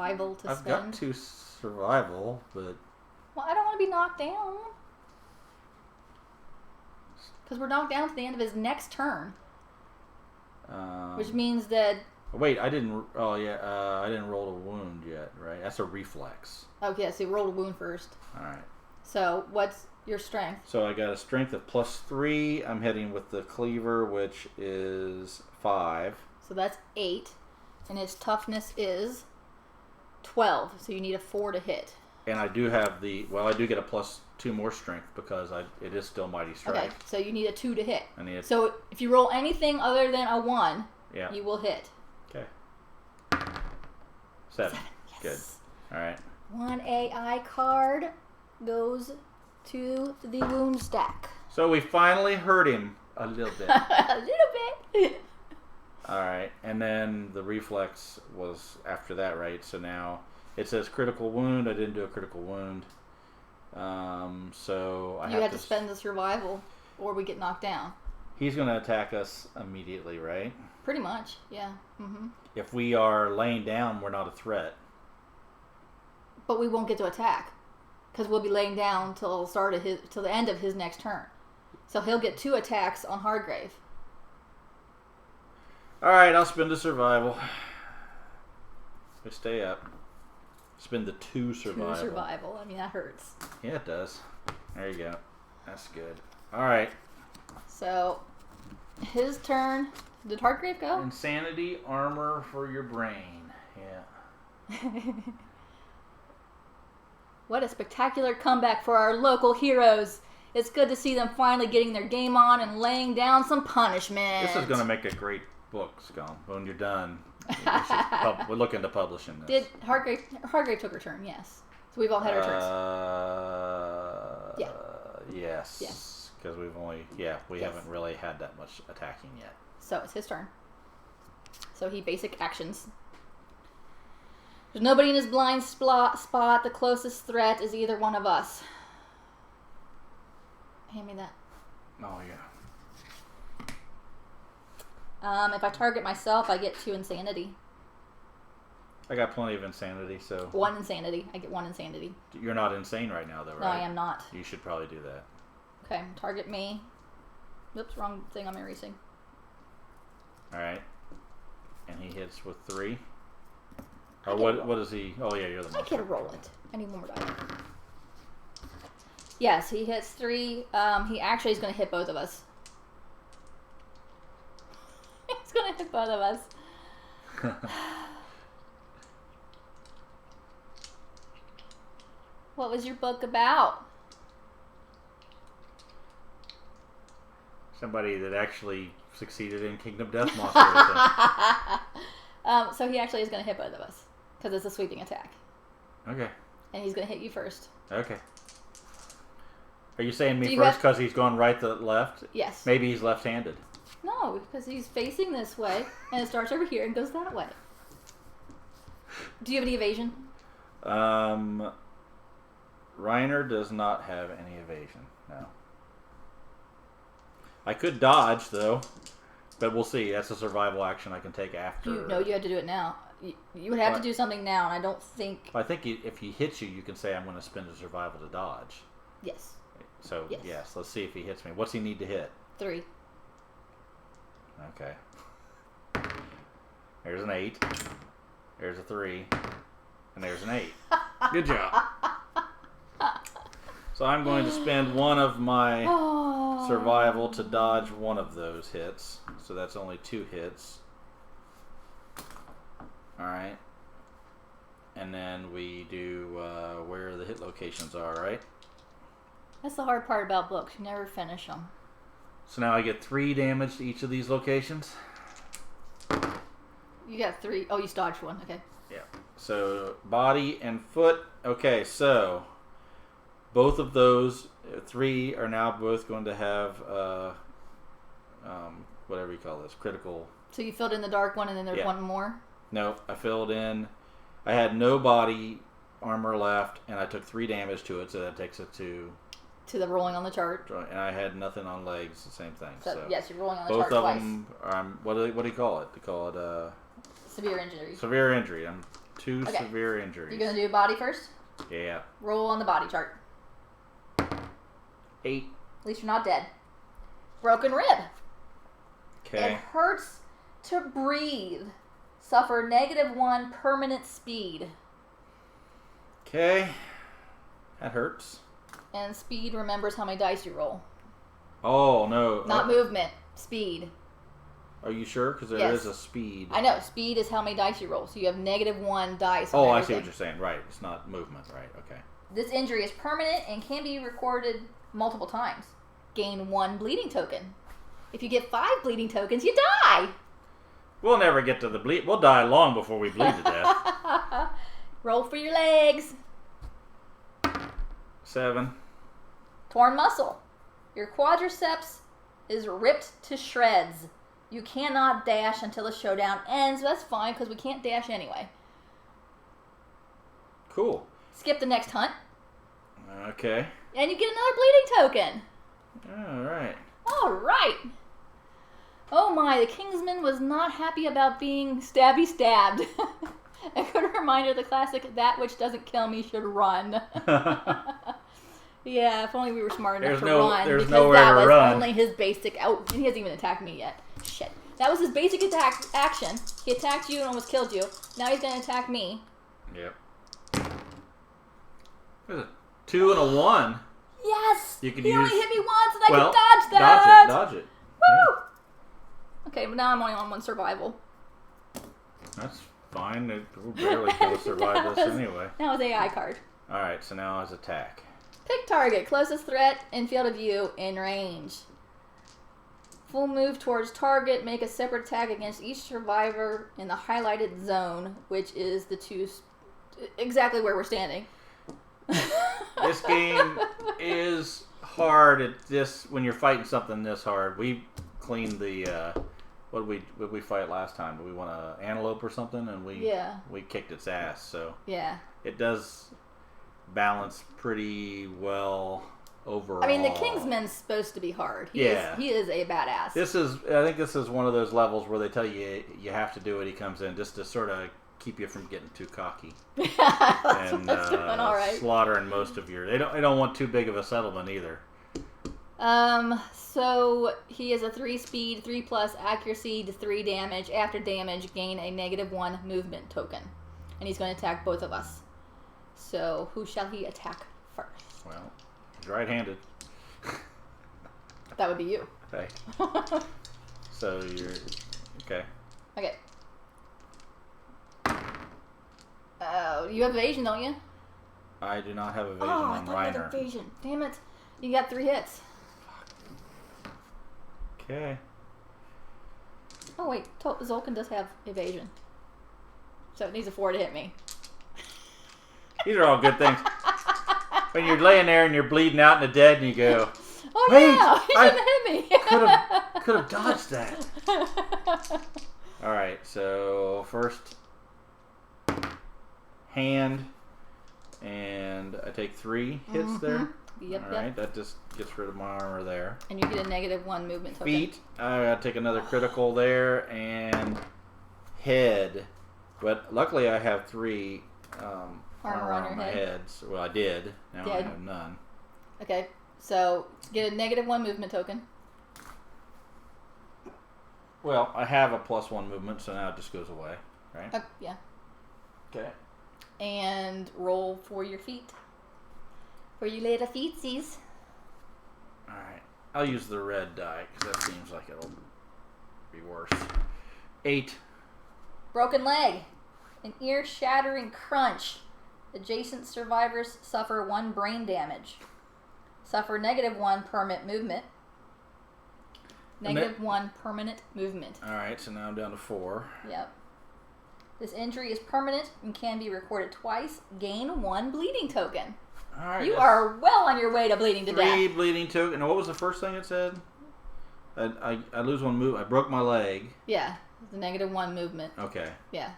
I've got 2 survival, but... Well, I don't want to be knocked down. Because we're knocked down to the end of his next turn. Which means that... Wait, I didn't... Oh, yeah. I didn't roll a wound yet, right? That's a reflex. Okay, so you rolled a wound first. All right. So what's your strength? So I got a strength of +3. I'm hitting with the cleaver, which is 5. So that's 8. And his toughness is 12. So you need a 4 to hit. And I do have the... Well, I do get a +2 more strength because it is still Mighty Strike. Okay, so you need a 2 to hit. I need so if you roll anything other than a 1, you will hit. Okay. 7. Yes. Good. All right. 1 AI card goes to the wound stack. So we finally hurt him a little bit. A little bit. All right. And then the reflex was after that, right? So now it says critical wound. I didn't do a critical wound. So I have to spend the survival or we get knocked down. He's going to attack us immediately, right? Pretty much, yeah. Mm-hmm. If we are laying down, we're not a threat. But we won't get to attack because we'll be laying down till the end of his next turn. So he'll get 2 attacks on Hardgrave. All right, I'll spend the survival. We stay up. Spend the 2 survival. 2 survival. I mean, that hurts. Yeah, it does. There you go. That's good. All right. So, his turn. Did Hardgrave go? Insanity armor for your brain. Yeah. What a spectacular comeback for our local heroes. It's good to see them finally getting their game on and laying down some punishment. This is going to make a great book, Scum. When you're done, we're looking to publishing this. Did Hardgrave took her turn, yes. So we've all had our turns. Yes. Yes. Because we haven't really had that much attacking yet. So it's his turn. So he basic actions. There's nobody in his blind spot. The closest threat is either one of us. Hand me that. Oh, yeah. If I target myself, I get 2 insanity. I got plenty of insanity, so... 1 insanity. I get 1 insanity. You're not insane right now, though, right? No, I am not. You should probably do that. Okay, target me. Oops, wrong thing I'm erasing. Alright. And he hits with 3. Or what is he? Oh, yeah, you're the I monster. can roll it. I need one more die. Yes, he hits 3. He actually is going to hit both of us. He's going to hit both of us. What was your book about? Somebody that actually succeeded in Kingdom Death Monster. I So he actually is going to hit both of us because it's a sweeping attack. think. Okay. And he's going to hit you first. Okay. Are you saying me first because he's going right to left? Yes. Maybe he's left-handed. No, because he's facing this way and it starts over here and goes that way. Do you have any evasion? Reiner does not have any evasion. No. I could dodge though, but we'll see. That's a survival action I can take after. You have to do it now. You would have to do something now, and I don't think. I think if he hits you, you can say I'm going to spend a survival to dodge. Yes. So yes, let's see if he hits me. What's he need to hit? 3. Okay. There's an 8. There's a 3. And there's an 8. Good job. So I'm going to spend one of my survival to dodge one of those hits. So that's only 2 hits. Alright. And then we do where the hit locations are, right? That's the hard part about books. You never finish them. So now I get 3 damage to each of these locations. You got 3. Oh, you dodged 1. Okay. Yeah. So body and foot. Okay, so both of those 3 are now both going to have whatever you call this, critical. So you filled in the dark one, and then there's one more. No, I filled in. I had no body armor left, and I took 3 damage to it, so that takes it to the rolling on the chart. And I had nothing on legs, the same thing. So yes, you're rolling on the both chart of twice. them are. What do you call it? They call it severe injury. Severe injury. I'm 2 severe injuries. You're gonna do body first. Yeah. Roll on the body chart. 8. At least you're not dead. Broken rib. Okay. It hurts to breathe. Suffer -1 permanent speed. Okay. That hurts. And speed remembers how many dice you roll. Oh, no. Not movement. Speed. Are you sure? Because there is a speed. I know. Speed is how many dice you roll. So you have -1 dice. Oh, I see what you're saying. Right. It's not movement. Right. Okay. This injury is permanent and can be recorded multiple times. Gain 1 bleeding token. If you get 5 bleeding tokens, you die. We'll never get to the bleed. We'll die long before we bleed to death. Roll for your legs. 7. Torn muscle. Your quadriceps is ripped to shreds. You cannot dash until the showdown ends. That's fine because we can't dash anyway. Cool. Skip the next hunt. Okay. And you get another bleeding token. All right. All right. Oh my, the Kingsman was not happy about being stabby stabbed. A good reminder of the classic, that which doesn't kill me should run. Yeah, if only we were smart enough to run. There's because nowhere that to was run. only his basic and he hasn't even attacked me yet. Shit. That was his basic action. He attacked you and almost killed you. Now he's gonna attack me. Yep. There's a 2 and a 1. Yes! You can he use... only hit me once and I can dodge Dodge that! Dodge it. Woo! Yeah. Okay, but now I'm only on 1 survival. That's fine. We're barely going to survive this anyway. Now his AI card. Alright, so now his attack. Pick target. Closest threat in field of view in range. Full move towards target. Make a separate attack against each survivor in the highlighted zone, which is the 2... Exactly where we're standing. This game is hard at this when you're fighting something this hard. We cleaned the what did we fight last time? Did we want an antelope or something? And we kicked its ass. So yeah, it does balance pretty well overall. I mean, the Kingsman's supposed to be hard. He is a badass. I think this is one of those levels where they tell you you have to do it. He comes in just to sort of keep you from getting too cocky and doing all right. slaughtering most of your. They don't want too big of a settlement either. So he is a 3 speed, 3+ accuracy to 3 damage. After damage, gain a -1 movement token. and he's going to attack both of us. So, who shall he attack first? Well, he's right-handed. That would be you. Right. So you're okay. Okay. Oh, you have evasion, don't you? I do not have evasion Oh, I on thought you Reiner. had evasion. Damn it. You got 3 hits. Okay. Oh, wait. Zolkin does have evasion. So it needs a 4 to hit me. These are all good things. When you're laying there and you're bleeding out and dead, and you go, Oh, wait, yeah. He shouldn't have hit me. could have dodged that. All right. So first hand, and I take 3 hits there. Yep, all right. That just gets rid of my armor there. And you get a -1 movement token. Feet. I gotta take another critical there, and head. But luckily, I have 3 armor on your my head. heads. Well, I did. Now I have none. Okay, so get a -1 movement token. Well, I have a +1 movement, so now it just goes away, right? Yeah. Okay. And roll for your feet. For you little feetsies. All right. I'll use the red die because that seems like it'll be worse. 8. Broken leg. An ear-shattering crunch. Adjacent survivors suffer 1 brain damage. Suffer -1 permanent movement. -1 permanent movement. All right, so now I'm down to 4. Yep. This injury is permanent and can be recorded twice. Gain 1 bleeding token. All right. You are well on your way to bleeding to 3 death. bleeding token. And what was the first thing it said? I lose 1 move. I broke my leg. Yeah, the -1 movement. Okay. Yeah.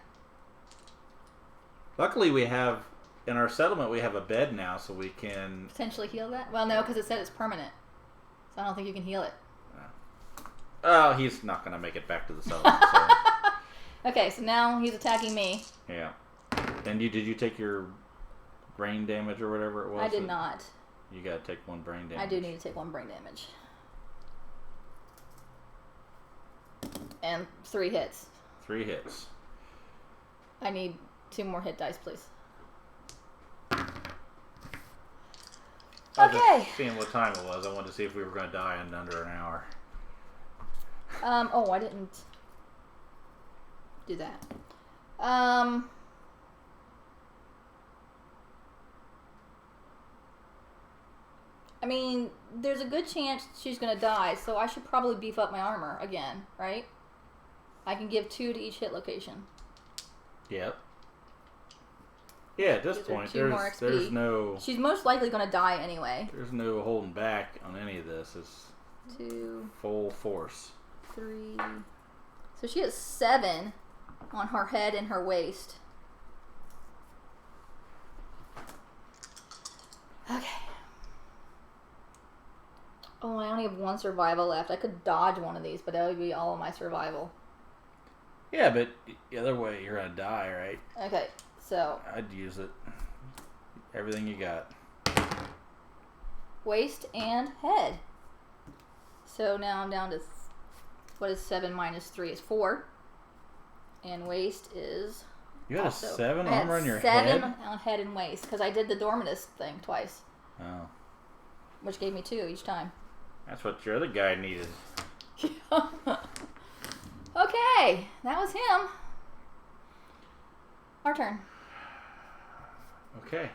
Luckily, we have in our settlement we have a bed now, so we can Potentially heal that? Well, no, because it said it's permanent. So I don't think you can heal it. Oh, he's not going to make it back to the settlement. So. Okay, so now he's attacking me. Yeah. And did you take your brain damage or whatever it was? I did not. You got to take 1 brain damage. I do need to take 1 brain damage. And 3 hits. 3 hits. I need 2 more hit dice, please. I was Okay. just seeing what time it was. I wanted to see if we were going to die in under an hour. Oh, I didn't do that. I mean, there's a good chance she's gonna die, so I should probably beef up my armor again, right? I can give 2 to each hit location. Yep. Yeah, at this Gives her point, 2 more XP. there's no She's most likely gonna die anyway. there's no holding back on any of this. It's 2, full force. 3. So she has 7 on her head and her waist. Okay. Oh, I only have 1 survival left. I could dodge one of these, but that would be all of my survival. Yeah, but the other way, you're gonna die, right? Okay, so I'd use it. Everything you got. waist and head. So now I'm down to what is 7 minus 3 is 4, and waist is. You had also, a 7 I had armor on your 7 head? on head and waist because I did the Dorminus thing twice, Oh. which gave me 2 each time. That's what your other guy needed. Okay, that was him. Our turn. Okay.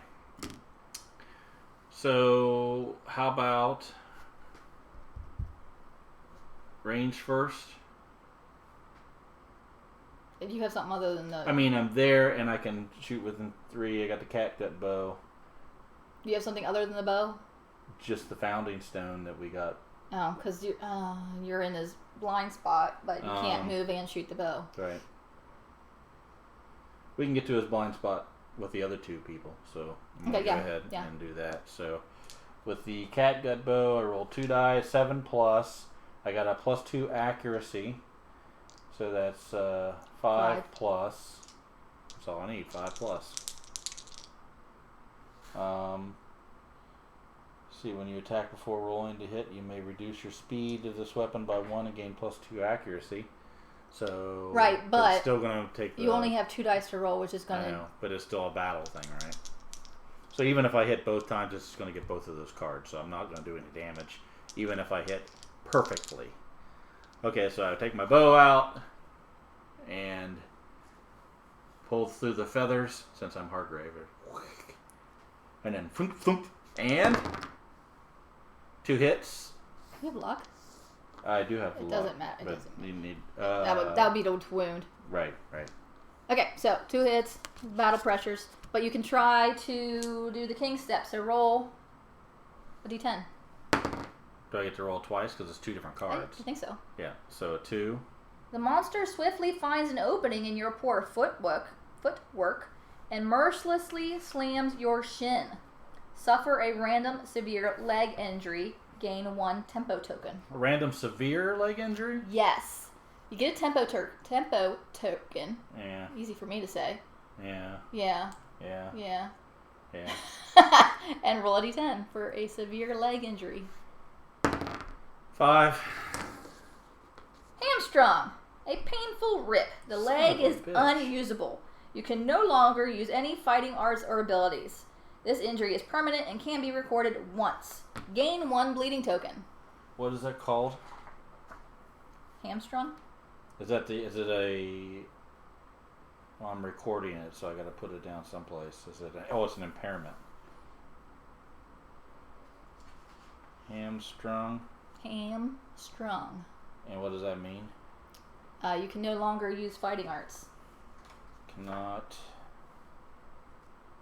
So, how about range first? If you have something other than the... I mean, I'm there and I can shoot within 3. I got the catgut bow. You have something other than the bow? Just the founding stone that we got. Oh, because you're in his blind spot, but you can't move and shoot the bow. Right. We can get to his blind spot with the other 2 people, so I'm going to go ahead and do that. So, with the catgut bow, I rolled 2 die, 7 plus. I got a +2 accuracy, so that's 5 plus. That's all I need, 5 plus. See, when you attack before rolling to hit, you may reduce your speed of this weapon by 1 and gain +2 accuracy. So right, but it's still going to take. You only have 2 dice to roll, which is going to. I know, but it's still a battle thing, right? So even if I hit both times, it's going to get both of those cards. So I'm not going to do any damage, even if I hit perfectly. Okay, so I take my bow out and pull through the feathers since I'm Hargrave. And then thump, thump, and 2 hits. You have luck. I do have luck. It doesn't matter. It doesn't matter. You need, that would be the wound. Right. Okay, so 2 hits, battle pressures, but you can try to do the king step. So roll a d10. Do I get to roll twice because it's 2 different cards? I think so. Yeah. So a 2. The monster swiftly finds an opening in your poor footwork and mercilessly slams your shin. Suffer a random severe leg injury. Gain 1 tempo token. A random severe leg injury? Yes. You get a tempo token. Yeah. Easy for me to say. Yeah. Yeah. Yeah. Yeah. Yeah. And roll a d10 for a severe leg injury. 5. Hamstrung. A painful rip. The leg is unusable. You can no longer use any fighting arts or abilities. This injury is permanent and can be recorded once. Gain 1 bleeding token. What is that called? Hamstrung? Is it a... Well, I'm recording it, so I got to put it down someplace. It's an impairment. Hamstrung. Hamstrung. And what does that mean? You can no longer use fighting arts. Cannot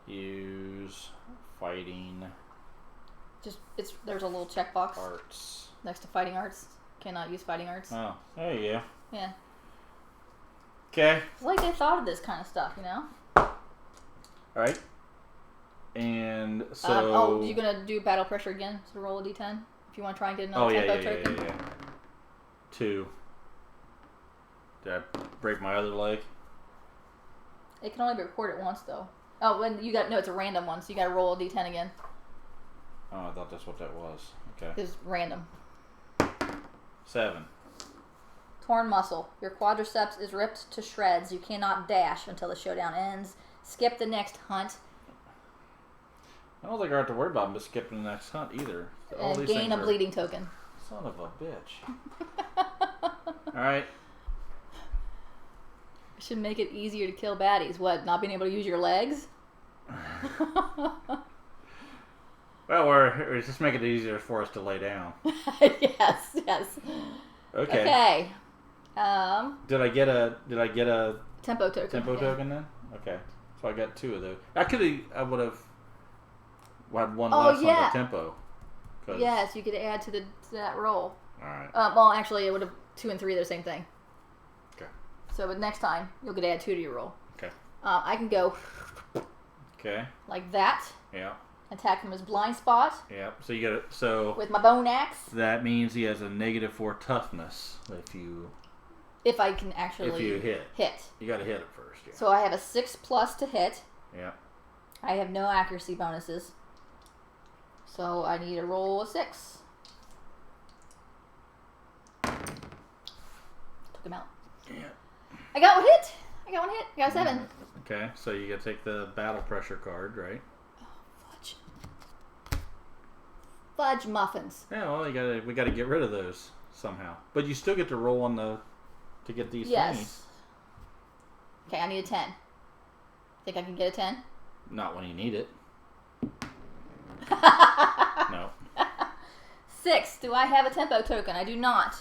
use fighting There's a little checkbox arts next to fighting arts. Cannot use fighting arts. Oh, there you go. Yeah. Okay. It's like they thought of this kind of stuff, you know? Alright. And so... you gonna do battle pressure again? So roll a d10? If you want to try and get another tempo token? Yeah. 2. Did I break my other leg? It can only be recorded once, though. Oh, it's a random one, so you gotta roll a d10 again. Oh, I thought that's what that was. Okay. It's random. 7. Torn muscle. Your quadriceps is ripped to shreds. You cannot dash until the showdown ends. Skip the next hunt. I don't think I have to worry about skipping the next hunt either. And gain a bleeding token. Son of a bitch. Alright. Should make it easier to kill baddies. What, not being able to use your legs? Well, we're just making it easier for us to lay down. Yes. Okay. Did I get a tempo token? Tempo token then? Okay. So I got 2 of those. I would have had 1 less on the tempo. Yes, you could add to that roll. Alright. Well, actually, it would have 2 and 3 are the same thing. Okay. So, but next time, you'll get to add 2 to your roll. Okay. I can go. Okay. Like that. Yeah. Attack from his blind spot. Yeah. So you get it. So with my bone axe. That means he has a -4 toughness if I can actually. If you hit. Hit. You got to hit it first. Yeah. So I have a 6+ to hit. Yeah. I have no accuracy bonuses. So I need to roll a 6. Took him out. Yeah. I got 1 hit. I got a 7. Okay, so you got to take the battle pressure card, right? Fudge muffins. Yeah, well, we got to get rid of those somehow. But you still get to roll to get these things. Okay, I need a 10. Think I can get a 10? Not when you need it. No. 6. Do I have a tempo token? I do not.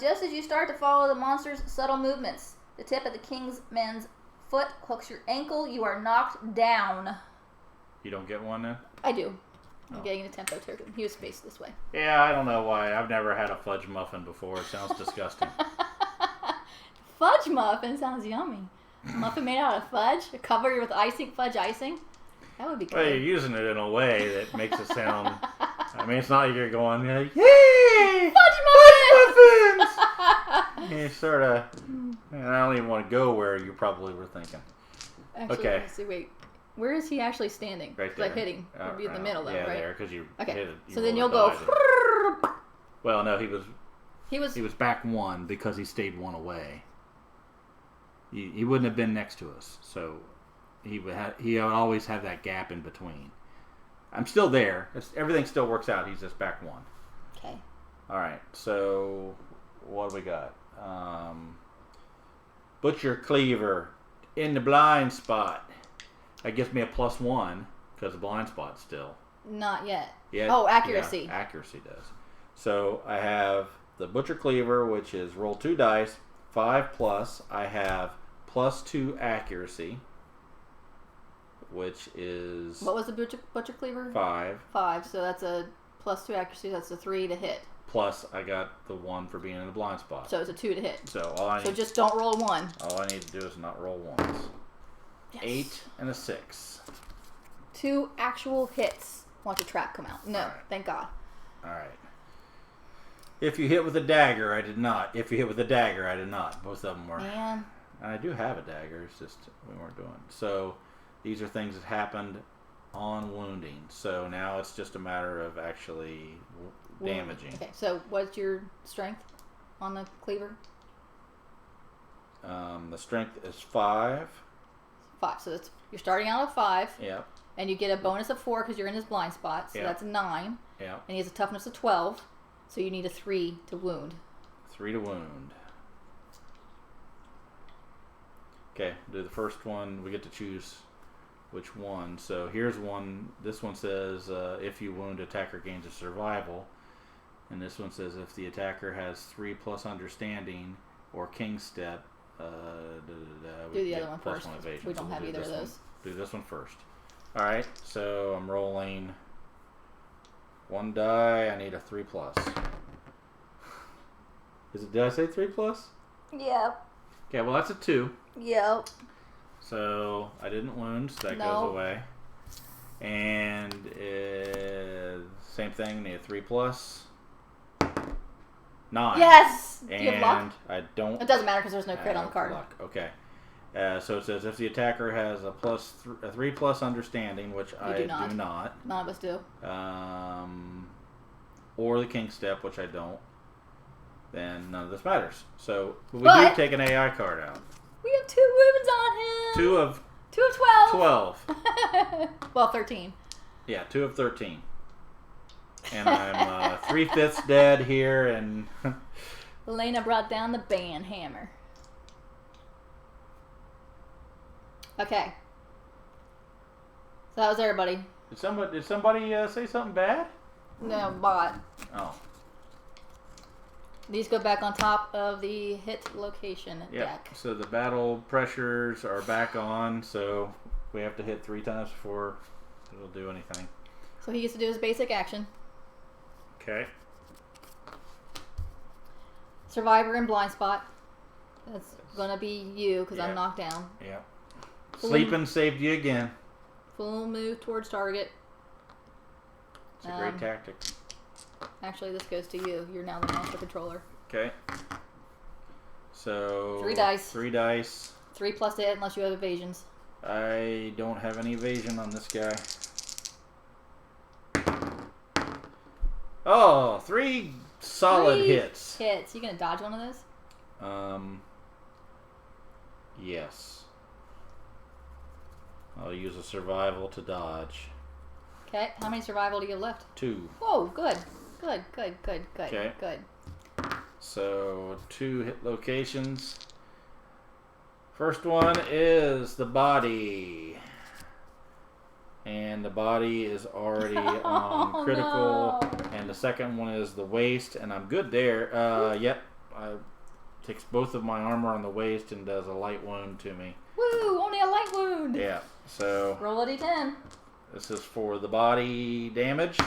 Just as you start to follow the monster's subtle movements, the tip of the Kingsman's foot hooks your ankle. You are knocked down. You don't get one then? I do. I'm getting a tempo token. He was faced this way. Yeah, I don't know why. I've never had a fudge muffin before. It sounds disgusting. Fudge muffin sounds yummy. Muffin made out of fudge, covered with fudge icing. That would be good. Well, you're using it in a way that makes it sound. I mean, it's not like you're going, yay! Fudge muffins! You sort of. I don't even want to go where you probably were thinking. Actually, okay. Let's see, wait. Where is he actually standing? Right there. Like hitting. Would be in the middle, though, yeah, right? there, because you okay. hit it. So then you'll go. Well, no, he was He was back 1 because he stayed 1 away. He wouldn't have been next to us, so he would always have that gap in between. I'm still there. Everything still works out. He's just back 1. Okay. All right. So what do we got? Butcher Cleaver in the blind spot. That gives me a +1 because the blind spot still. Not yet. Yeah. Oh, accuracy. Yeah, accuracy does. So I have the Butcher Cleaver, which is roll 2 dice, 5+. I have +2 accuracy, which is... What was the Butcher Cleaver? 5. 5, so that's a +2 accuracy. That's a 3 to hit. Plus, I got the 1 for being in the blind spot. So it's a 2 to hit. So just don't roll a 1. All I need to do is not roll 1s. Yes. 8 and a 6. 2 actual hits. Watch a trap come out. No, Right. Thank God. All right. If you hit with a dagger, I did not. If you hit with a dagger, I did not. Both of them were. Man. I do have a dagger. It's just we weren't doing. So these are things that happened on wounding. So now it's just a matter of actually damaging. Okay, so what's your strength on the cleaver? The strength is 5. 5. So you're starting out at 5. Yep. And you get a bonus of 4 because you're in his blind spot. So Yep. that's 9. Yep. And he has a toughness of 12. So you need a 3 to wound. 3 to wound. Okay, do the first one. We get to choose which one. So here's one. This one says if you wound, attacker gains a survival. And this one says if the attacker has 3+ understanding or king step. Do the other one first. Evasion. We don't have either of those. Do this one first. All right. So I'm rolling 1 die. I need a 3+. Did I say 3+? Yep. Okay. Well, that's a 2. Yep. So I didn't wound, so that goes away. And same thing, need a 3+. 9. Yes! And Do you have luck? I don't. It doesn't matter because there's no crit on the card. Luck. Okay. So it says if the attacker has a 3+ understanding, which I do not. None of us do. Or the king step, which I don't, then none of this matters. So we do take an AI card out. We have 2 wounds on him. 2 of 12. 12. Well, 13. Yeah, 2 of 13. And I'm 3/5 dead here, and Elena brought down the band hammer. Okay. So that was everybody. Did somebody say something bad? No, bot. Oh. These go back on top of the hit location deck. So the battle pressures are back on, so we have to hit 3 times before it'll do anything. So he gets to do his basic action. Okay. Survivor and blind spot. That's gonna be you because I'm knocked down. Yeah. Sleeping saved you again. Full move towards target. It's a great tactic. Actually, this goes to you. You're now the master controller. Okay. So 3 dice. 3 dice. 3+ to hit unless you have evasions. I don't have any evasion on this guy. Oh, 3 solid hits. You gonna dodge one of those? Yes. I'll use a survival to dodge. Okay. How many survival do you have left? 2. Whoa, good. Okay. Good. So 2 hit locations. First one is the body. And the body is already on critical. No. And the second one is the waist. And I'm good there. Yep. Takes both of my armor on the waist and does a light wound to me. Woo! Only a light wound. Yeah. So roll a d10. This is for the body damage.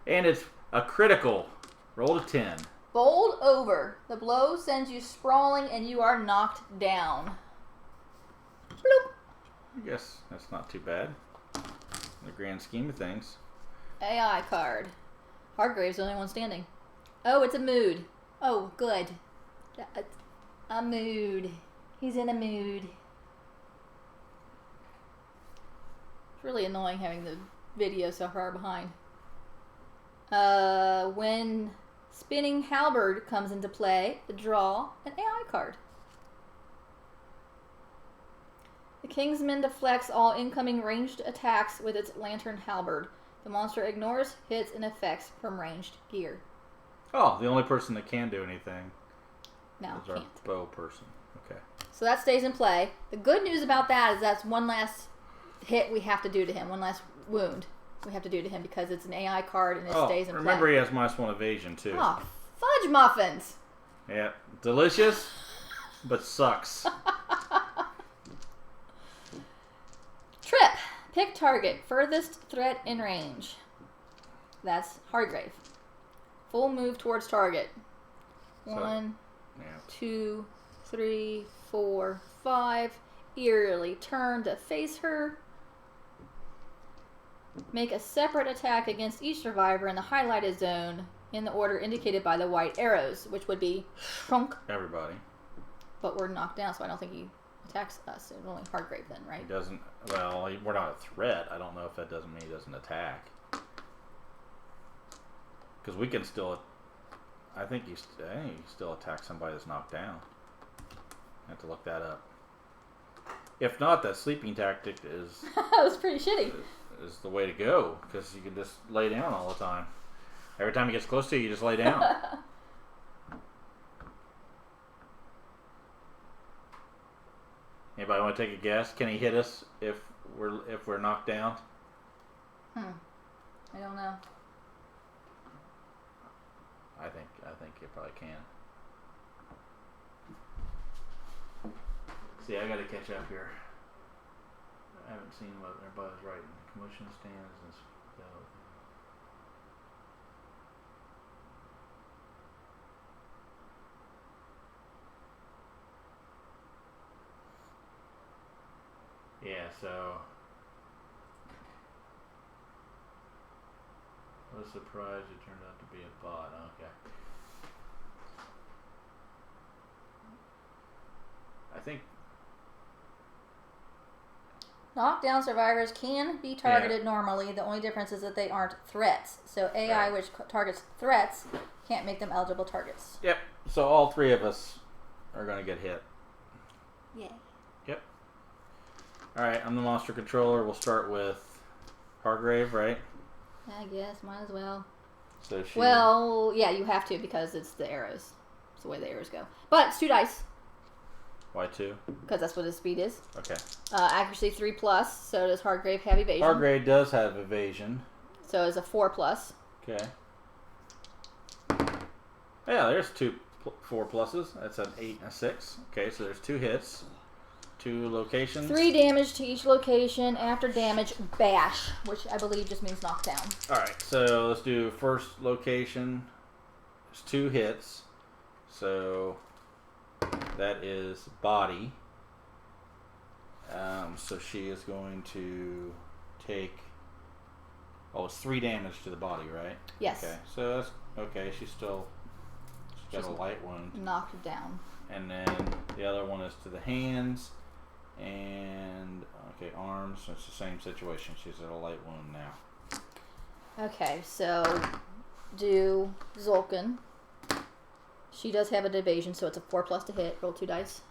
And it's a critical. Roll a 10. Bowled over. The blow sends you sprawling and you are knocked down. Bloop. I guess that's not too bad. In the grand scheme of things. AI card. Hargrave's the only one standing. Oh, it's a mood. Oh, good. A mood. He's in a mood. It's really annoying having the video so far behind. When Spinning halberd comes into play. Draw an AI card. The Kingsman deflects all incoming ranged attacks with its lantern halberd. The monster ignores hits and effects from ranged gear. Oh, the only person that can do anything No, is our can't. bow person. Okay. So that stays in play. The good news about that is that's one last hit we have to do to him. One last wound we have to do to him because it's an AI card and it stays in play. Remember he has -1 evasion too. Oh, fudge muffins! Yeah, delicious, but sucks. Trip. Pick target. Furthest threat in range. That's Hargrave. Full move towards target. So, 1, yeah. 2, 3, 4, 5. Eerily turn to face her. Make a separate attack against each survivor in the highlighted zone in the order indicated by the white arrows, which would be shrunk. Everybody. But we're knocked down, so I don't think he attacks us. It's only Hargrave then, right? He doesn't. Well, we're not a threat. I don't know if that doesn't mean he doesn't attack. Because we can still. I think he still attacks somebody that's knocked down. I have to look that up. If not, that sleeping tactic is That was pretty shitty. is the way to go because you can just lay down all the time. Every time he gets close to you, you just lay down. Anybody want to take a guess? Can he hit us if we're knocked down? I don't know. I think you probably can. See, I got to catch up here. I haven't seen what everybody's writing. Commotion stands and yeah, so I was surprised it turned out to be a bot. Okay. I think Knockdown survivors can be targeted normally. The only difference is that they aren't threats. So AI, which targets threats, can't make them eligible targets. Yep. So all three of us are going to get hit. Yeah. Yep. All right. I'm the monster controller. We'll start with Hargrave, right? I guess might as well. So she. Well, yeah, you have to because it's the arrows. It's the way the arrows go. But it's 2 dice. Why 2? Because that's what his speed is. Okay. Accuracy 3+. So does Hargrave have evasion? Hargrave does have evasion. So it's a 4+. Okay. Yeah, there's 4 pluses. That's an 8 and a 6. Okay, so there's 2 hits, 2 locations. 3 damage to each location. After damage, bash, which I believe just means knockdown. All right, so let's do first location. There's 2 hits, so that is body. So she is going to take. Oh, it's 3 damage to the body, right? Yes. Okay, so that's okay. She's got a light wound. Knocked down. And then the other one is to the hands and arms. It's the same situation. She's at a light wound now. Okay, so do Zulkin. She does have an evasion, so it's a 4+ to hit. Roll 2 dice.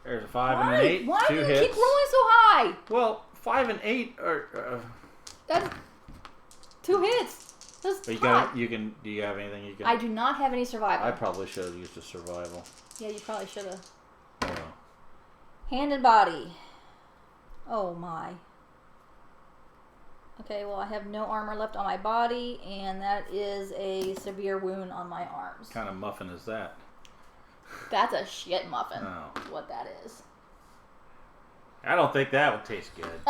There's a 5 and an 8. Why 2 do you hits. keep rolling so high? Well, 5 and 8 are. That's 2 hits. That's Do you have anything you can? I do not have any survival. I probably should have used a survival. Yeah, you probably should have. Oh, well. Hand and body. Oh my. Okay, well I have no armor left on my body, and that is a severe wound on my arms. What kind of muffin is that? That's a shit muffin. Oh. Is what that is. I don't think that would taste good.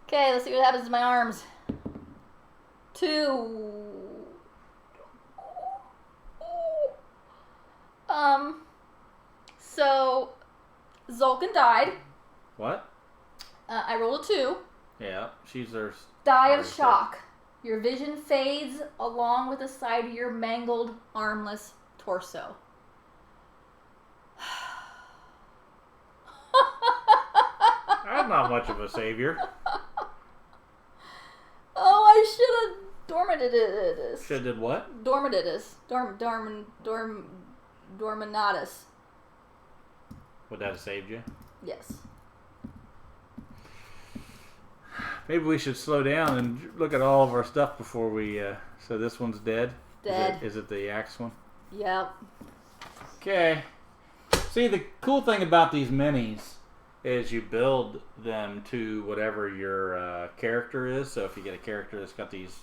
Okay, let's see what happens to my arms. 2. So Zulkin died. What? I rolled a 2. Yeah, she's there. Die of shock. Your vision fades along with the sight of your mangled, armless torso. I'm not much of a savior. Oh, I should have Dormidatus. Should have did what? Dormidatus. Dorminatus. Would that have saved you? Yes. Maybe we should slow down and look at all of our stuff before we... so this one's dead? Dead. Is it the axe one? Yep. Okay. See, the cool thing about these minis is you build them to whatever your character is. So if you get a character that's got these,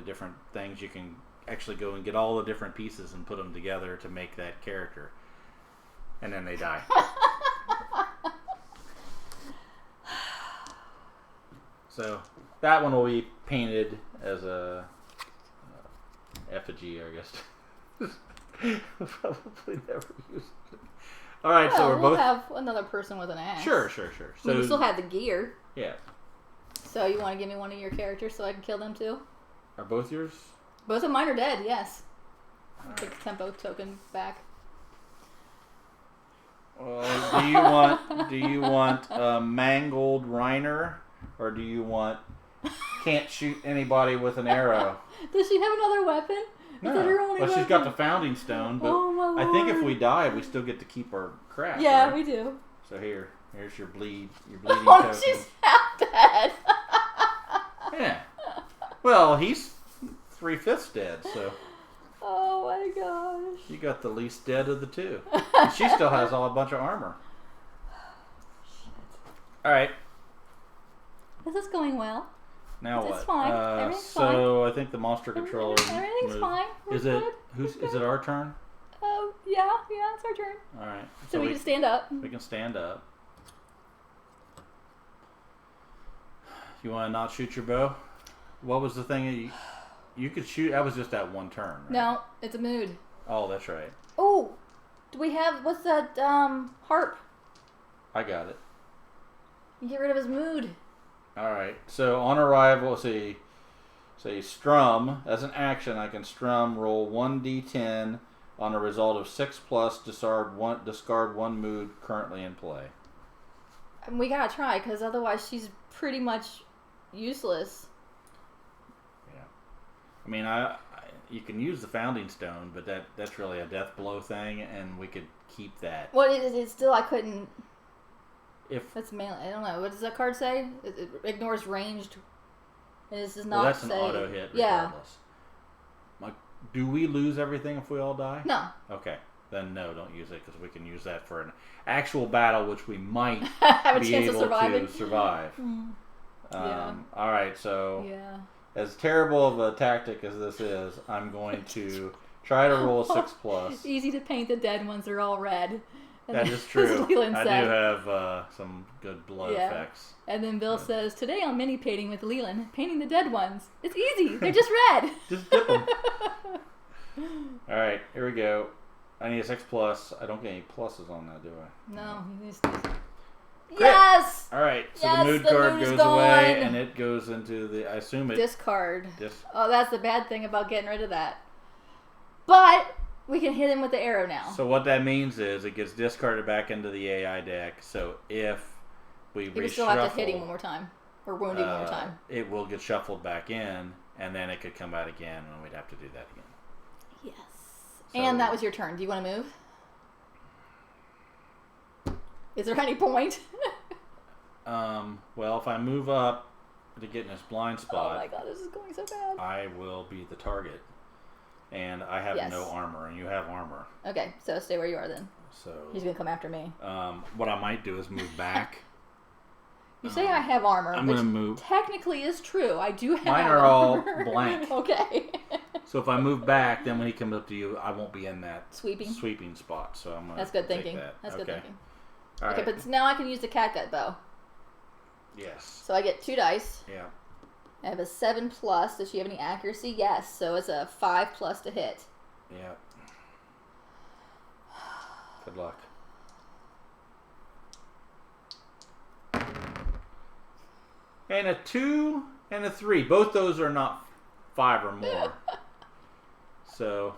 different things, you can actually go and get all the different pieces and put them together to make that character. And then they die. So that one will be painted as a effigy, I guess. Probably never use it. All right, so we'll both have another person with an axe. Sure. So we still have the gear. Yeah. So you want to give me one of your characters so I can kill them too? Are both yours? Both of mine are dead. Yes. All Take the tempo token back. Well, do you want mangled Reiner, or do you want can't shoot anybody with an arrow? Does she have another weapon? No. Is that her only weapon? She's got the founding stone, but I think if we die, we still get to keep our crap. Yeah, right? we do. So here's your bleeding Oh, token. she's half dead. Yeah. Well, he's 3/5 dead, so. Oh my gosh. You got the least dead of the two. And she still has a bunch of armor. All right. This is going well. Now what? It's fine. Everything's so I think the monster controller. Everything's fine. We're good. Is it our turn? Oh yeah, it's our turn. All right. So we can stand up. We can stand up. You want to not shoot your bow? What was the thing you could shoot? That was just that one turn. Right? No, it's a mood. Oh, that's right. Oh, do we have what's that? Harp. I got it. You get rid of his mood. All right. So on arrival, say strum as an action. I can strum roll 1d10 on a result of 6+. Discard one mood currently in play. And we gotta try because otherwise she's pretty much useless. Yeah. I mean, you can use the founding stone, but that's really a death blow thing, and we could keep that. Well, it's still I couldn't. If that's melee. I don't know. What does that card say? It ignores ranged. This does not well, that's say. an auto hit regardless. Yeah. Do we lose everything if we all die? No. Okay. Then no, don't use it because we can use that for an actual battle, which we might have a be chance able of to survive. Yeah. All right. So yeah. As terrible of a tactic as this is, I'm going to try to roll a 6+. Easy to paint the dead ones. They're all red. And that is true. I said. do have some good blood effects. And then Bill says, today on mini painting with Leland, painting the dead ones. It's easy. They're just red. Just dip them. All right, here we go. I need a 6+. I don't get any pluses on that, do I? No. Yes! All right, so yes, the mood card mood goes gone. away, and it goes into the, I assume it... Discard. Oh, that's the bad thing about getting rid of that. But we can hit him with the arrow now. So what that means is it gets discarded back into the AI deck, so if we reshuffle... We still have to hit him one more time. Or wound him one more time. It will get shuffled back in, and then it could come out again, and we'd have to do that again. Yes. So, and that was your turn. Do you want to move? Is there any point? Well, if I move up to get in this blind spot... Oh my god, this is going so bad. I will be the target. And I have no armor, and you have armor. Okay, so stay where you are then. So he's going to come after me. What I might do is move back. You say I have armor, I'm which going to move. Technically is true. I do have Mine armor. are all blank. Okay. So if I move back, then when he comes up to you, I won't be in that sweeping spot. So I'm going to That's good take thinking. that. That's good thinking. All okay, right. but now I can use the catgut bow. Yes. So I get 2 dice. Yeah. I have a 7+. Does she have any accuracy? Yes. So it's a 5+ to hit. Yeah. Good luck. And a 2 and a 3. Both those are not 5 or more. So,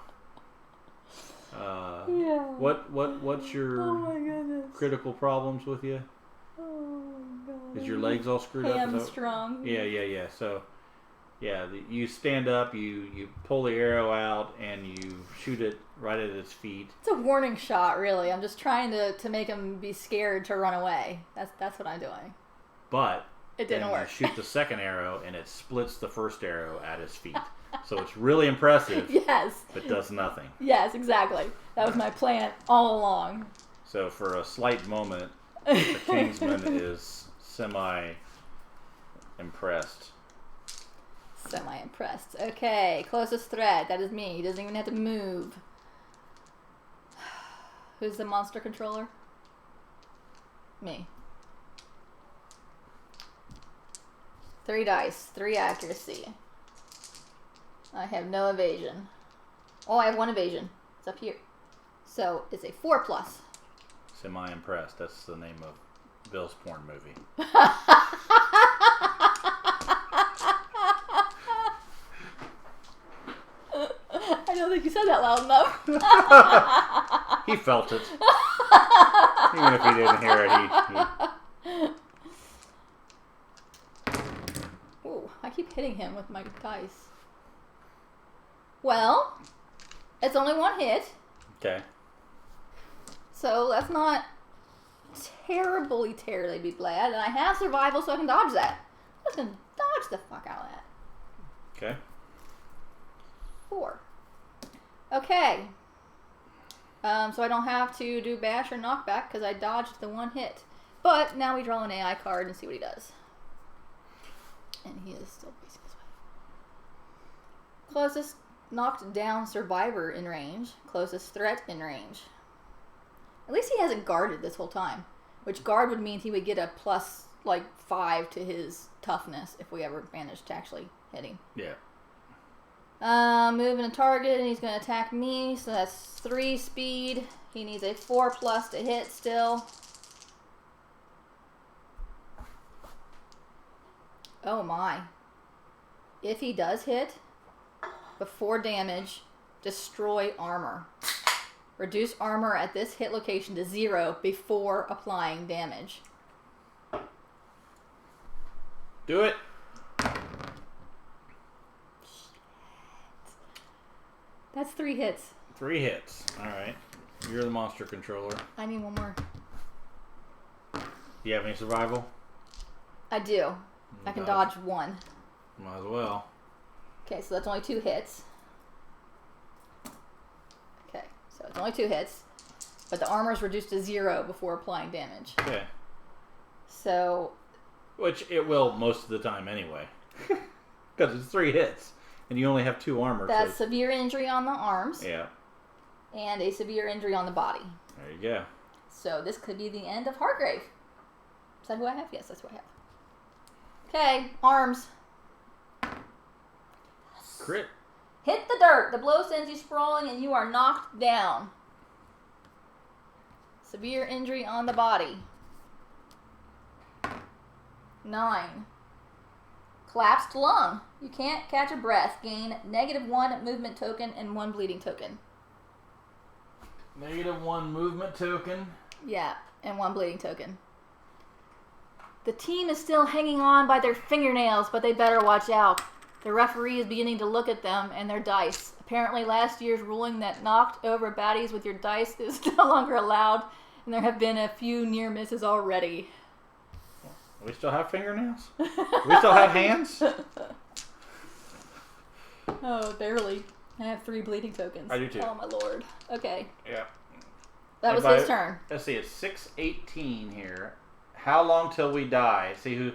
what's your critical problems with you? Oh god. Is your legs all screwed up? Hamstrung. Yeah. So, Yeah, you stand up, you pull the arrow out, and you shoot it right at its feet. It's a warning shot, really. I'm just trying to make him be scared to run away. That's what I'm doing. But it didn't work. You shoot the second arrow, and it splits the first arrow at his feet. So it's really impressive. Yes. But does nothing. Yes, exactly. That was my plan all along. So for a slight moment, the Kingsman is semi-impressed. Semi-impressed. Okay, closest threat. That is me. He doesn't even have to move. Who's the monster controller? Me. 3 dice. 3 accuracy. I have no evasion. Oh, I have 1 evasion. It's up here. So, it's a 4+. Semi-impressed. That's the name of Bill's porn movie. I don't think you said that loud enough. He felt it. Even if he didn't hear it, Ooh, I keep hitting him with my dice. Well, it's only 1 hit. Okay. So that's not terribly bad. And I have survival, so I can dodge that. I can dodge the fuck out of that. Okay. 4. Okay. So I don't have to do bash or knockback because I dodged the 1 hit. But now we draw an AI card and see what he does. And he is still facing this way. Closest knocked down survivor in range. Closest threat in range. At least he hasn't guarded this whole time. Which guard would mean he would get a plus, 5 to his toughness if we ever managed to actually hit him. Yeah. Moving a target, and he's going to attack me, so that's 3 speed. He needs a 4+ to hit still. Oh my. If he does hit, before damage, destroy armor. Reduce armor at this hit location to 0 before applying damage. Do it. That's 3 hits. 3 hits. All right. You're the monster controller. I need 1 more. Do you have any survival? I do. I can dodge 1. Might as well. Okay, so that's only 2 hits. Okay, so it's only 2 hits. But the armor is reduced to 0 before applying damage. Okay. So... Which it will most of the time anyway. Because it's 3 hits. And you only have 2 armor. That's severe injury on the arms. Yeah. And a severe injury on the body. There you go. So this could be the end of Hargrave. Is that who I have? Yes, that's who I have. Okay, arms. Crit. Hit the dirt. The blow sends you sprawling and you are knocked down. Severe injury on the body. 9. Collapsed lung. You can't catch a breath. Gain -1 movement token and 1 bleeding token. -1 movement token. Yeah, and 1 bleeding token. The team is still hanging on by their fingernails, but they better watch out. The referee is beginning to look at them and their dice. Apparently last year's ruling that knocked over baddies with your dice is no longer allowed, and there have been a few near misses already. We still have fingernails? We still have hands? Oh, barely. I have 3 bleeding tokens. I do too. Oh my lord. Okay. Yeah. That was his turn. Let's see, it's 6:18 here. How long till we die? See who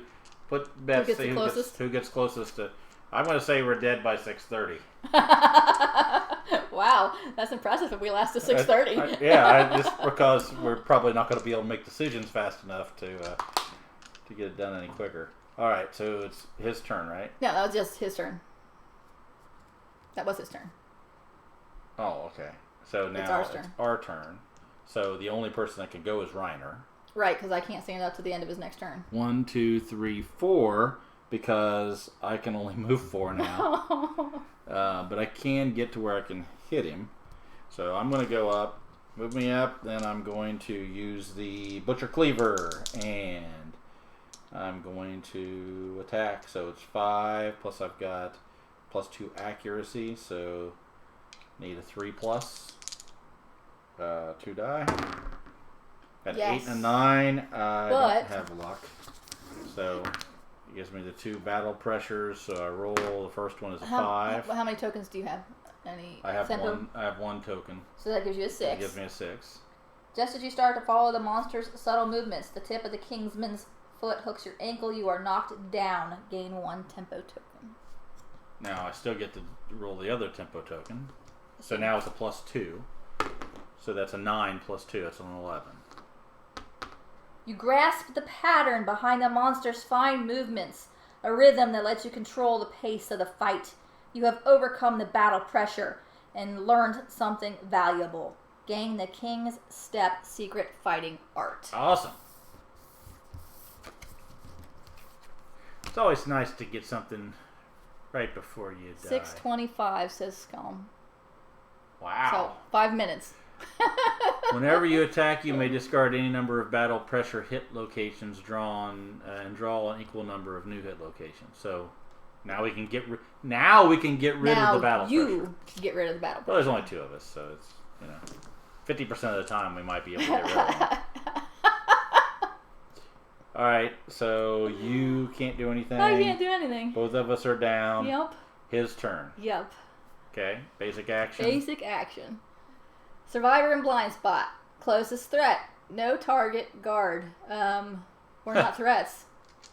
put bets. Who gets Who gets closest to. I'm going to say we're dead by 6:30. Wow, that's impressive if we last to 6:30. Just because we're probably not going to be able to make decisions fast enough to get it done any quicker. All right, so it's his turn, right? No, that was just his turn. That was his turn. Oh, okay. So now it's our turn. So the only person that can go is Reiner. Right, because I can't stand up to the end of his next turn. 1, 2, 3, 4, because I can only move 4 now. But I can get to where I can hit him. So I'm going to go up, move me up, then I'm going to use the Butcher Cleaver and I'm going to attack. So it's 5 plus I've got +2 accuracy. So need a 3 plus. 2 die. Got Yes. 8 and a 9. I But- don't have luck. So it gives me the 2 battle pressures. So I roll. The first one is a 5. How many tokens do you have? Any? I have tempo? one. I have 1 token. So that gives you a 6. It gives me a 6. Just as you start to follow the monster's subtle movements, the tip of the Kingsman's foot hooks your ankle. You are knocked down. Gain 1 tempo token. Now I still get to roll the other tempo token. So now it's a +2. So that's a 9 plus 2. That's an 11. You grasp the pattern behind the monster's fine movements, a rhythm that lets you control the pace of the fight. You have overcome the battle pressure and learned something valuable. Gain the King's Step secret fighting art. Awesome. It's always nice to get something right before you die. 6:25 says Scum. Wow. So 5 minutes. Whenever you attack, you may discard any number of battle pressure hit locations drawn and draw an equal number of new hit locations. So now we can get rid of the battle pressure. You can get rid of the battle Well, there's only 2 of us, so it's 50% of the time we might be able to get rid of them. All right, so you can't do anything. I can't do anything. Both of us are down. Yep. His turn. Yep. Okay, basic action. Basic action. Survivor in blind spot. Closest threat. No target. Guard. We're not threats.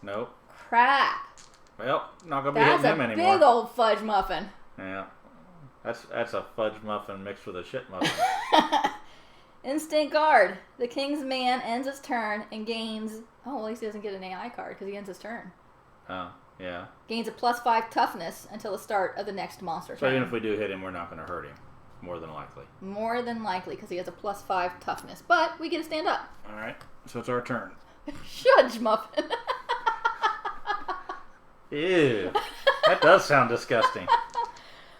Nope. Crap. Well, not gonna be That's hitting a him anymore. big old fudge muffin. Yeah, that's a fudge muffin mixed with a shit muffin. Instant guard. The King's man ends his turn and gains... Oh, well, at least he doesn't get an AI card because he ends his turn. Oh, yeah. Gains a +5 toughness until the start of the next monster So turn. even if we do hit him, we're not going to hurt him. More than likely. More than likely because he has a +5 toughness. But we get to stand up. All right. So it's our turn. Shudge muffin. Ew. That does sound disgusting.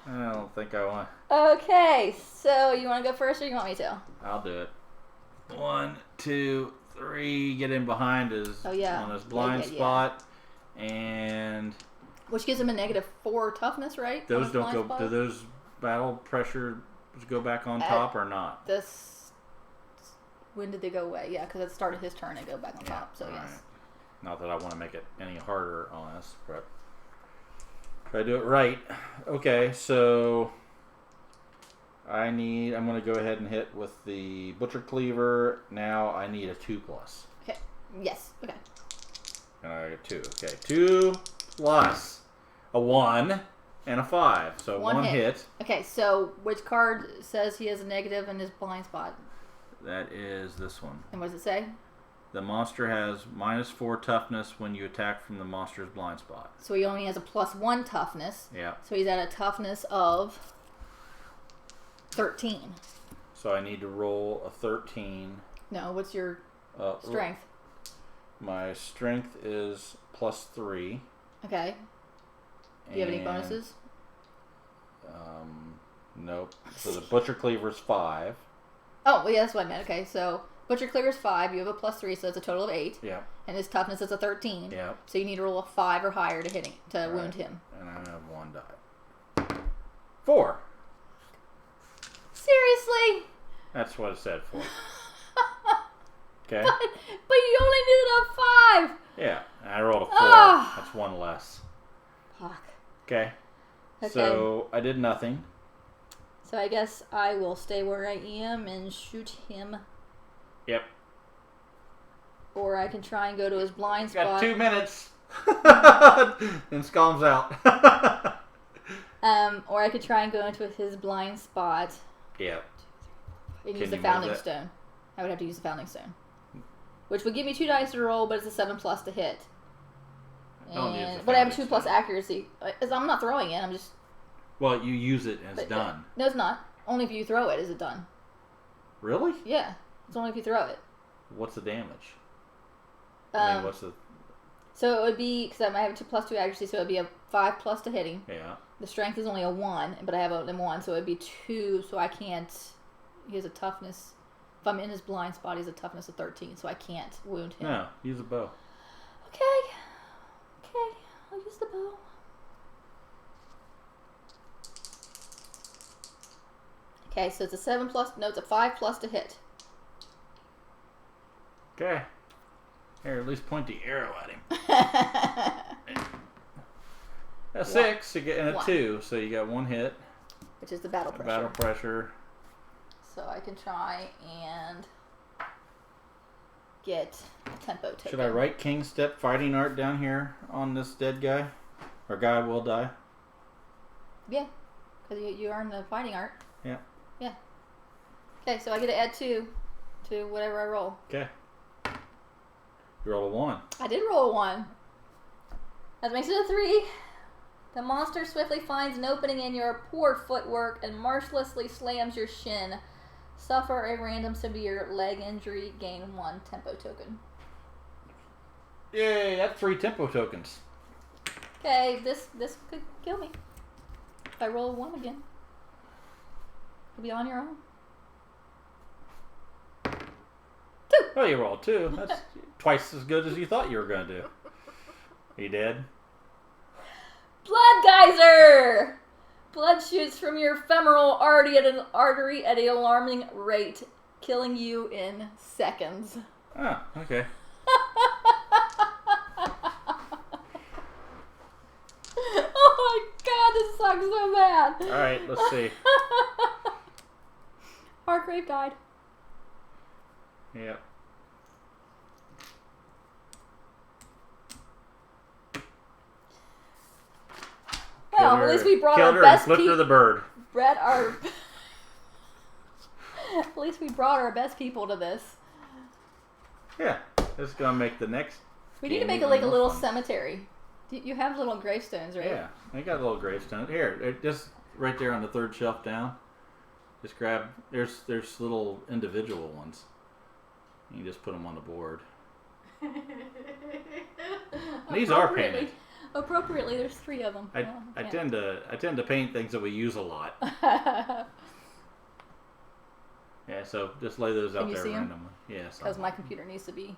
I don't think I want. Okay, so you want to go first or you want me to? I'll do it. 1, 2, 3. Get in behind his on his blind spot, and which gives him a -4 toughness, right? Those don't go. Do those battle pressure go back on top or not? This. When did they go away? Yeah, because it started his turn and go back on top. So yes. Right. Not that I want to make it any harder on us, but try to do it right. Okay, so I'm going to go ahead and hit with the Butcher Cleaver. Now I need a 2 plus. Okay. Yes. Okay. And I got 2. Okay, 2 plus a 1 and a 5. So one hit. Okay, so which card says he has a negative in his blind spot? That is this one. And what does it say? The monster has -4 toughness when you attack from the monster's blind spot. So he only has a +1 toughness. Yeah. So he's at a toughness of 13. So I need to roll a 13. No, what's your strength? My strength is +3. Okay. Do you have any bonuses? Nope. So the Butcher Cleaver's 5. Oh, well, yeah, that's what I meant. Okay, so Butcher Cleaver's 5. You have a +3, so it's a total of 8. Yeah. And his toughness is a 13. Yeah. So you need to roll a 5 or higher to hit him, to wound him. And I have 1 die. 4. Seriously? That's what it said for. Okay. But you only needed a 5. Yeah. And I rolled a 4. Ah. That's 1 less. Fuck. Okay. Okay. So I did nothing. So I guess I will stay where I am and shoot him. Yep. Or I can try and go to his blind spot. Got 2 minutes. And Scalm's out. Or I could try and go into his blind spot. Yep. And use the founding stone. I would have to use the founding stone. Which would give me 2 dice to roll, but it's a 7+ to hit. But I have 2 plus accuracy. I'm not throwing it, I'm just... Well, you use it and it's done. No, it's not. Only if you throw it is it done. Really? Yeah. It's only if you throw it. What's the damage? I mean, what's the... So it would be... Because I have a 2 plus 2 accuracy, so it would be a 5+ to hitting. Yeah. The strength is only a 1, but I have a 1, so it would be 2, so I can't... He has a toughness... If I'm in his blind spot, he has a toughness of 13, so I can't wound him. No, use a bow. Okay. Use the bow. Okay, so it's a 7 plus. No, it's a 5 plus to hit. Okay. Here, at least point the arrow at him. A 6, you get in a 2, so you got 1 hit. Which is the battle pressure. Battle pressure. So I can try and get a tempo token. Should I write King Step fighting art down here on this dead guy? Or guy will die? Yeah, because you earn the fighting art. Yeah. Yeah. Okay, so I get to add 2 to whatever I roll. Okay. You roll a 1. I did roll a 1. That makes it a 3. The monster swiftly finds an opening in your poor footwork and mercilessly slams your shin. Suffer a random severe leg injury. Gain 1 tempo token. Yay, that's 3 tempo tokens. Okay, this could kill me. If I roll a 1 again. You'll be on your own. 2. Well, you rolled 2. That's twice as good as you thought you were going to do. Are you dead? Blood geyser! Blood shoots from your femoral artery at an alarming rate, killing you in seconds. Oh, okay. Oh my god, this sucks so bad. Alright, let's see. Hargrave died. Yep. Well, at least we brought Killed our her best and flipped her the bird. At least we brought our best people to this. Yeah, this is gonna make the next. We need to make it like a little cemetery. You have little gravestones, right? Yeah, I got a little gravestone here. Just right there on the 3rd shelf down. Just grab. There's little individual ones. You just put them on the board. These are painted. Appropriately, there's 3 of them. I tend to paint things that we use a lot. Yeah, so just lay those out there randomly. Yes. Because my computer needs to be.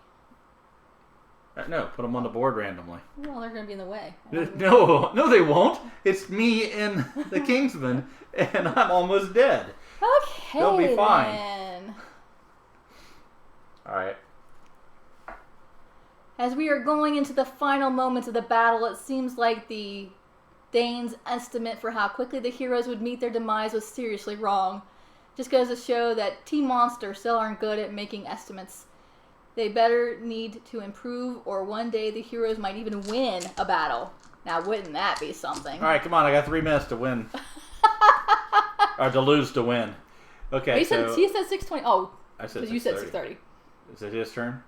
No, put them on the board randomly. Well, they're going to be in the way. No, they won't. It's me and the Kingsman, and I'm almost dead. Okay, they'll be fine. Then. All right. As we are going into the final moments of the battle, it seems like the Danes' estimate for how quickly the heroes would meet their demise was seriously wrong. Just goes to show that Team Monster still aren't good at making estimates. They better need to improve, or one day the heroes might even win a battle. Now, wouldn't that be something? All right, come on. I got 3 minutes to win. Or to lose to win. Okay, he said 6:20. Oh, I said you said 6:30. Is it his turn?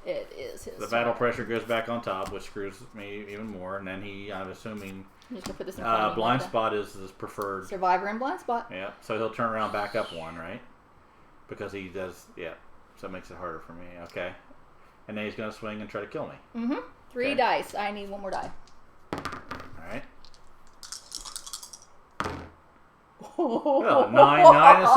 It is his The turn. battle pressure goes back on top, which screws me even more. And then I'm assuming, I'm just gonna put this in front of me blind like spot is his preferred. Survivor and blind spot. Yeah, so he'll turn around back up 1, right? Because he does, yeah. So it makes it harder for me, okay. And then he's going to swing and try to kill me. Mm-hmm. 3 dice. I need 1 more die. Alright. Oh, 9, 9, and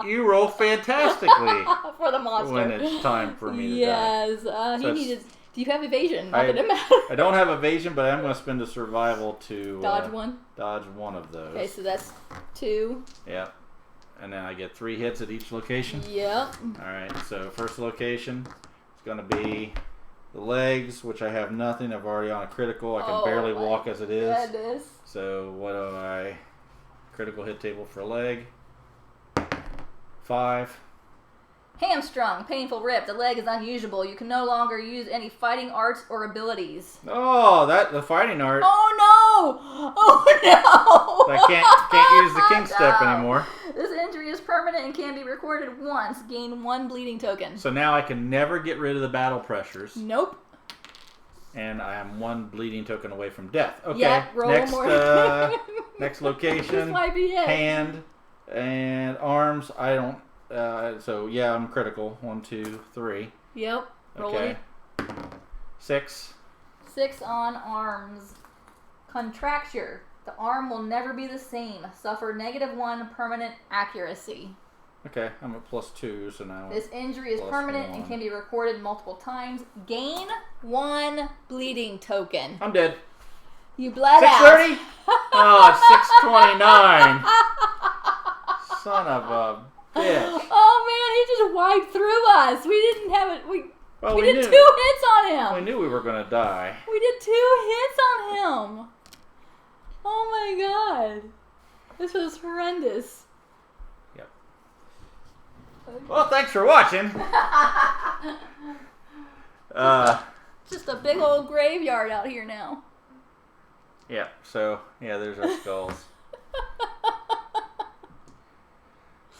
7. You roll fantastically. For the monster. When it's time for me to die. Yes. He needed... Do you have evasion? Not that it matters. I don't have evasion, but I'm going to spend a survival to... Dodge 1? Dodge 1 of those. Okay, so that's 2. Yep. And then I get 3 hits at each location. Yep. Alright, so first location is going to be the legs, which I have nothing. I've already on a critical. I can barely walk as it is. Goodness. So what do I... Critical hit table for leg. 5. Hamstrung, painful rip. The leg is unusable. You can no longer use any fighting arts or abilities. Oh, the fighting art. Oh no! Oh no! I can't use the king step anymore. This injury is permanent and can be recorded once. Gain 1 bleeding token. So now I can never get rid of the battle pressures. Nope. And I am 1 bleeding token away from death. Okay. Yeah, roll next, more. Next location. This might be it. Hand and arms. I don't. So yeah, I'm critical. 1, 2, 3. Yep. Roll Okay. it. 6. 6 on arms. Contracture. The arm will never be the same. Suffer -1 permanent accuracy. Okay, I'm at +2, so now. This injury is plus permanent 1. and can be recorded multiple times. Gain 1 bleeding token. I'm dead. You bled 6:30? out. Oh, it's 6:29. Son of a bitch. Oh man, he just wiped through us. We didn't have it. We did knew. 2 hits on him. We knew we were gonna die. We did 2 hits on him. Oh my god. This was horrendous. Yep. Well, thanks for watching. Just a big old graveyard out here now. Yeah, so, yeah, there's our skulls.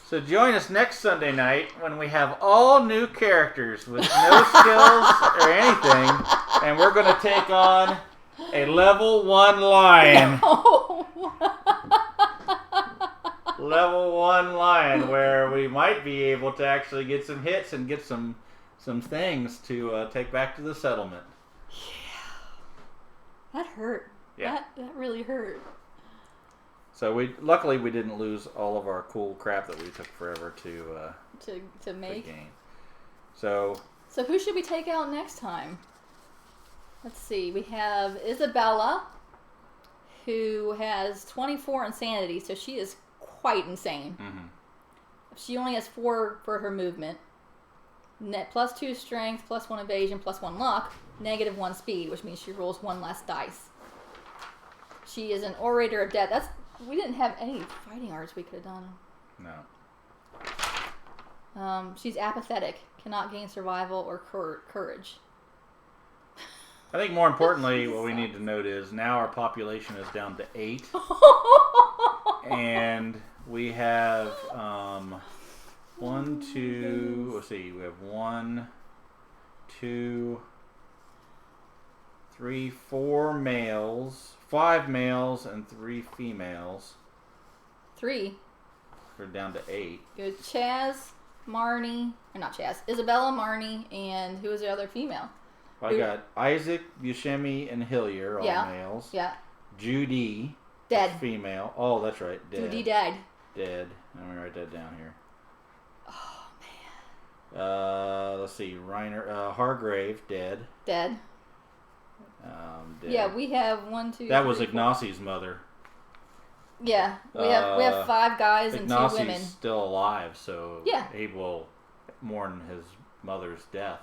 So join us next Sunday night when we have all new characters with no skills or anything, and we're going to take on a level 1 lion. No. Level 1 lion, where we might be able to actually get some hits and get some things to take back to the settlement. That hurt. Yeah. That really hurt. So luckily we didn't lose all of our cool crap that we took forever to make. gain. So who should we take out next time? Let's see. We have Isabella, who has 24 insanity, so she is quite insane. Mm-hmm. She only has 4 for her movement. +2 strength, +1 evasion, +1 luck, -1 speed, which means she rolls 1 less dice. She is an orator of death. We didn't have any fighting arts we could have done. No. She's apathetic, cannot gain survival or courage. I think more importantly, what we need to note is now our population is down to 8, and we have 1, 2. Let's see, we have 1, 2, 3, 4 males, 5 males, and 3 females. 3. We're down to 8. Good. Chaz, Marnie, or not Chaz, Isabella, Marnie, and who was the other female? I got Isaac, Buscemi, and Hillier, all males. Yeah. Judy, dead. Female. Oh, that's right. Dead. Judy died. Dead. I'm going to write that down here. Oh, man. Let's see. Reiner, Hargrave, dead. Dead. Dead. Yeah, we have 1, 2. That was 3, 4. Ignacie's mother. Yeah, we have 5 guys and 2 women. Ignacie's still alive, so yeah. he will mourn his mother's death.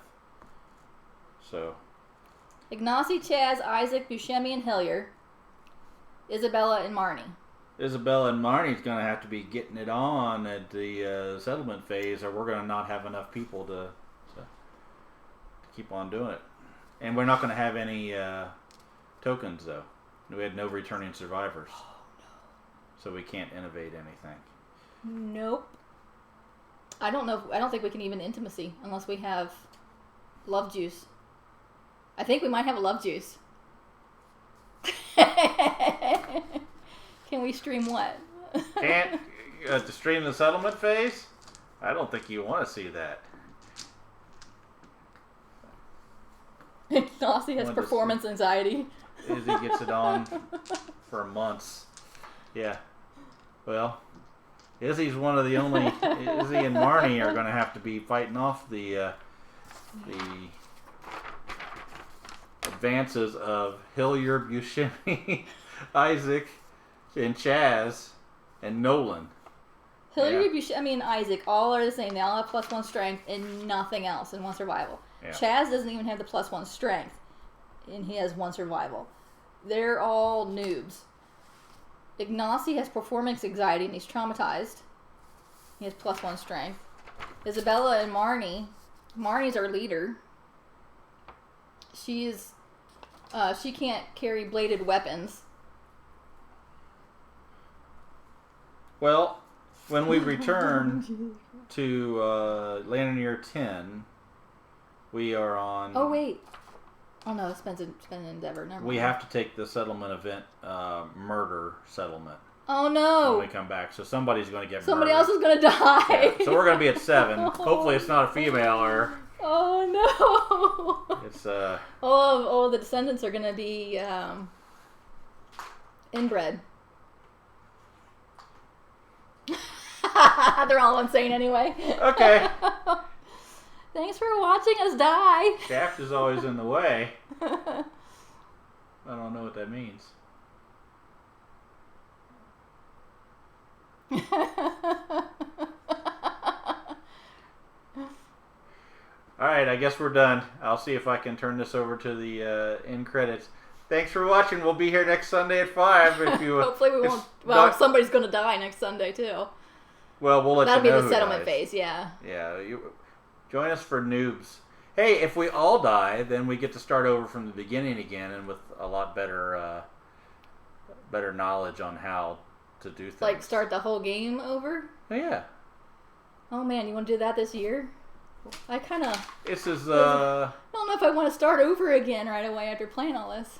So Ignacy, Chaz, Isaac, Buscemi, and Hillier. Isabella and Marnie. Isabella and Marnie's going to have to be getting it on at the settlement phase, or we're going to not have enough people to keep on doing it. And we're not going to have any tokens, though. We had no returning survivors. Oh, no. So we can't innovate anything. Nope. I don't know. I don't think we can even intimacy unless we have love juice. I think we might have a love juice. Can we stream what? Can't to stream the settlement phase? I don't think you want to see that. Ignacy has performance anxiety. Izzy gets it on for months. Yeah. Well, Izzy's one of the only. Izzy and Marnie are going to have to be fighting off the advances of Hillier, Buscemi, Isaac, and Chaz, and Nolan. Hillier, Buscemi, and Isaac all are the same. They all have +1 strength and nothing else and 1 survival. Yeah. Chaz doesn't even have the +1 strength, and he has 1 survival. They're all noobs. Ignacy has performance anxiety and he's traumatized. He has +1 strength. Isabella and Marnie's our leader. She can't carry bladed weapons. Well, when we return to Lanier 10, we are on... Oh, wait. Oh, no, it's been an endeavor. Never mind. We have to take the settlement event, murder settlement. Oh, no. When we come back. So somebody's going to get Somebody murdered. else is going to die. Yeah. So we're going to be at 7. Hopefully it's not a female or... Oh, no. It's, the descendants are going to be inbred. They're all insane anyway. Okay. Thanks for watching us die. Shaft is always in the way. I don't know what that means. Alright, I guess we're done. I'll see if I can turn this over to the end credits. Thanks for watching. We'll be here next Sunday at 5. If you Hopefully we won't. Well, somebody's going to die next Sunday, too. Well, we'll let That'll you know be the settlement dies. phase, yeah. Yeah, join us for noobs. Hey, if we all die, then we get to start over from the beginning again and with a lot better better knowledge on how to do things. Like start the whole game over? Yeah. Oh man, you want to do that this year? I kind of... This is... I don't know if I want to start over again right away after playing all this.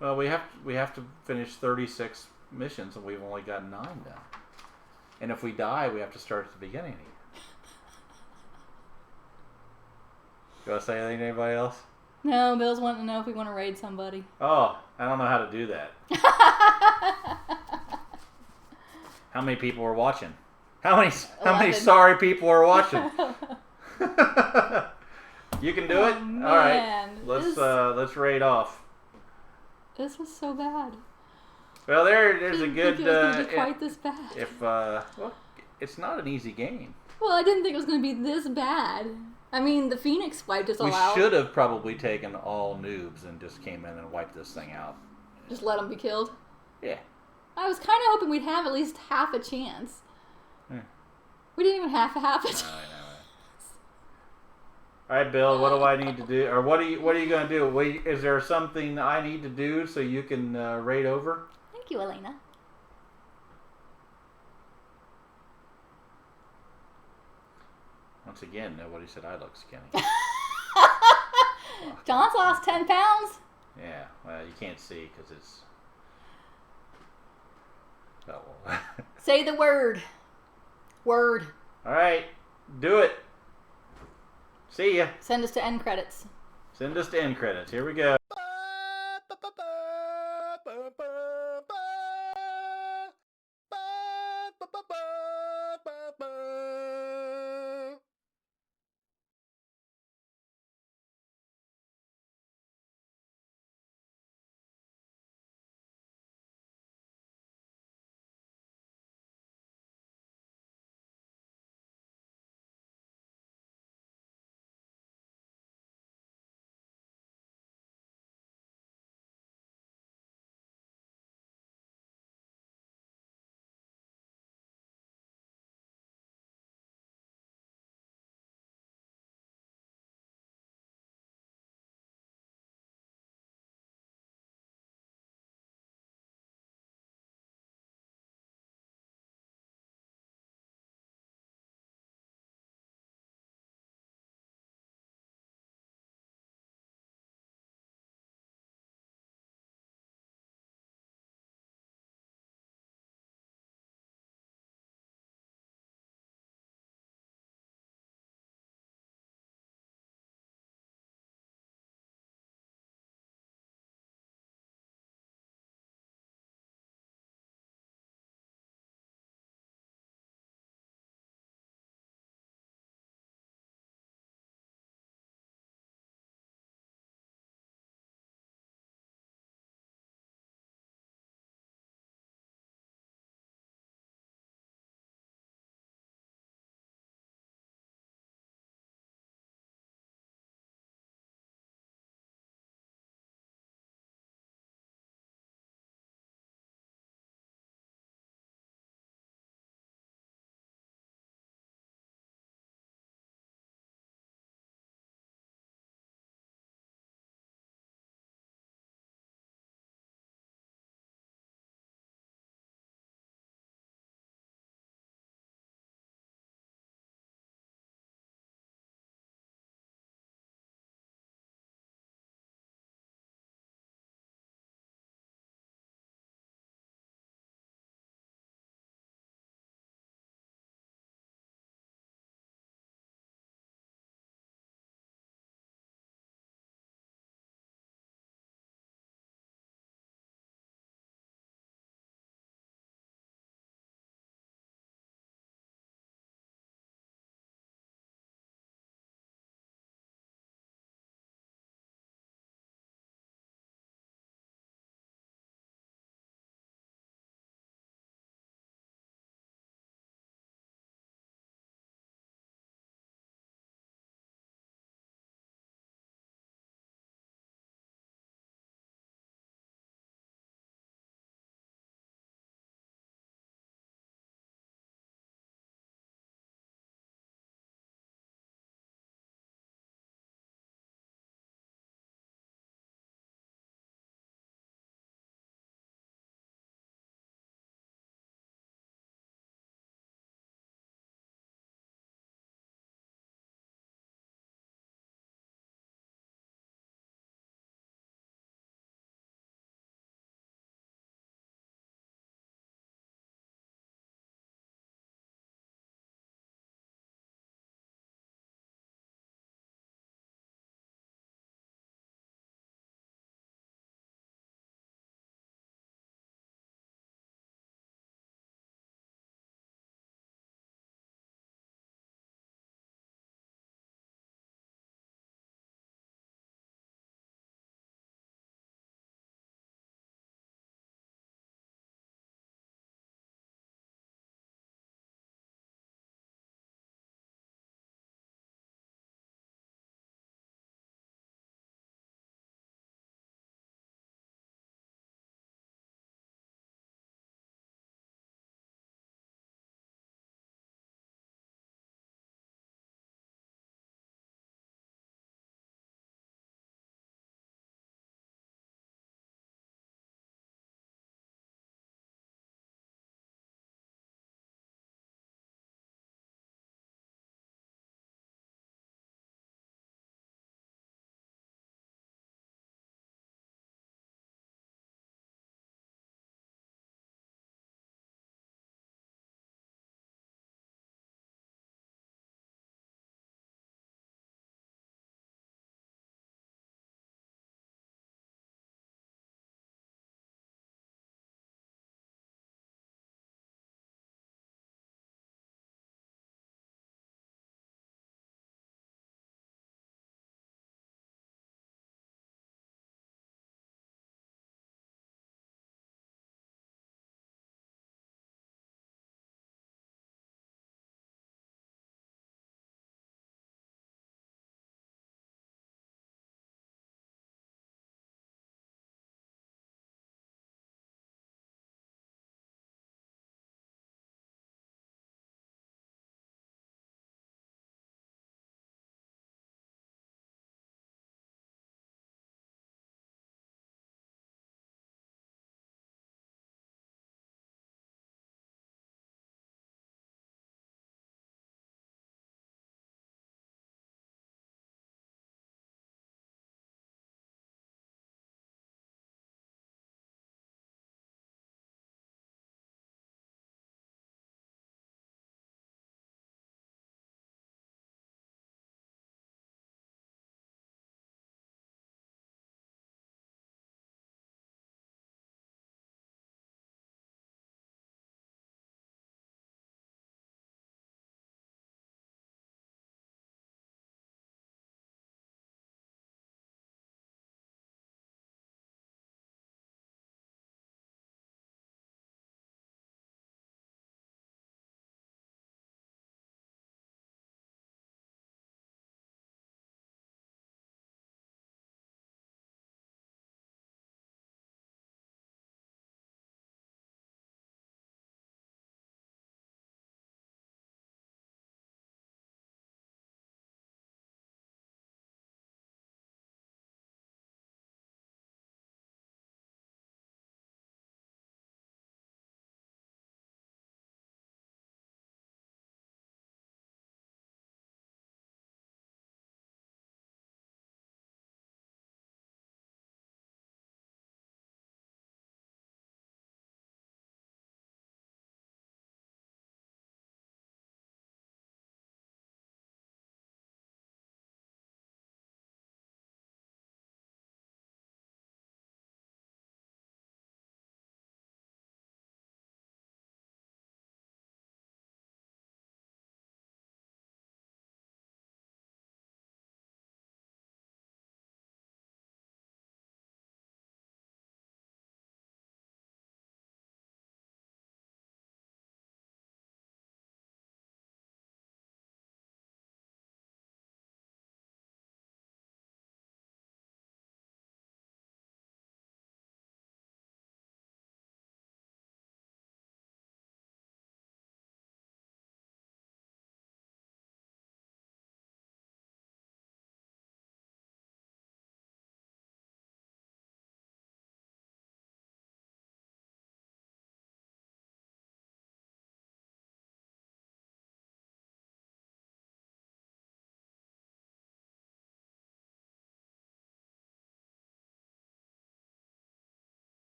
Well, we have to finish 36 missions and we've only got 9 done. And if we die, we have to start at the beginning again. You want to say anything to anybody else? No, Bill's wanting to know if we want to raid somebody. Oh, I don't know how to do that. How many people are watching? How many sorry people are watching? You can do it? Man. All right. Let's raid off. This was so bad. Well, there's a good. I didn't think it was going to be quite this bad. Well, it's not an easy game. Well, I didn't think it was going to be this bad. I mean, the Phoenix wiped us all out. We should have probably taken all noobs and just came in and wiped this thing out. Just let them be killed? Yeah. I was kind of hoping we'd have at least half a chance. We didn't even have half a chance. I know. All right, Bill. What do I need to do, or what are you going to do? Is there something I need to do so you can raid over? Thank you, Elena. Once again, nobody said I look skinny. John's lost 10 pounds. Yeah, well, you can't see because it's... Oh, well. Say the word. Word. All right, do it. See ya. Send us to end credits. Send us to end credits. Here we go.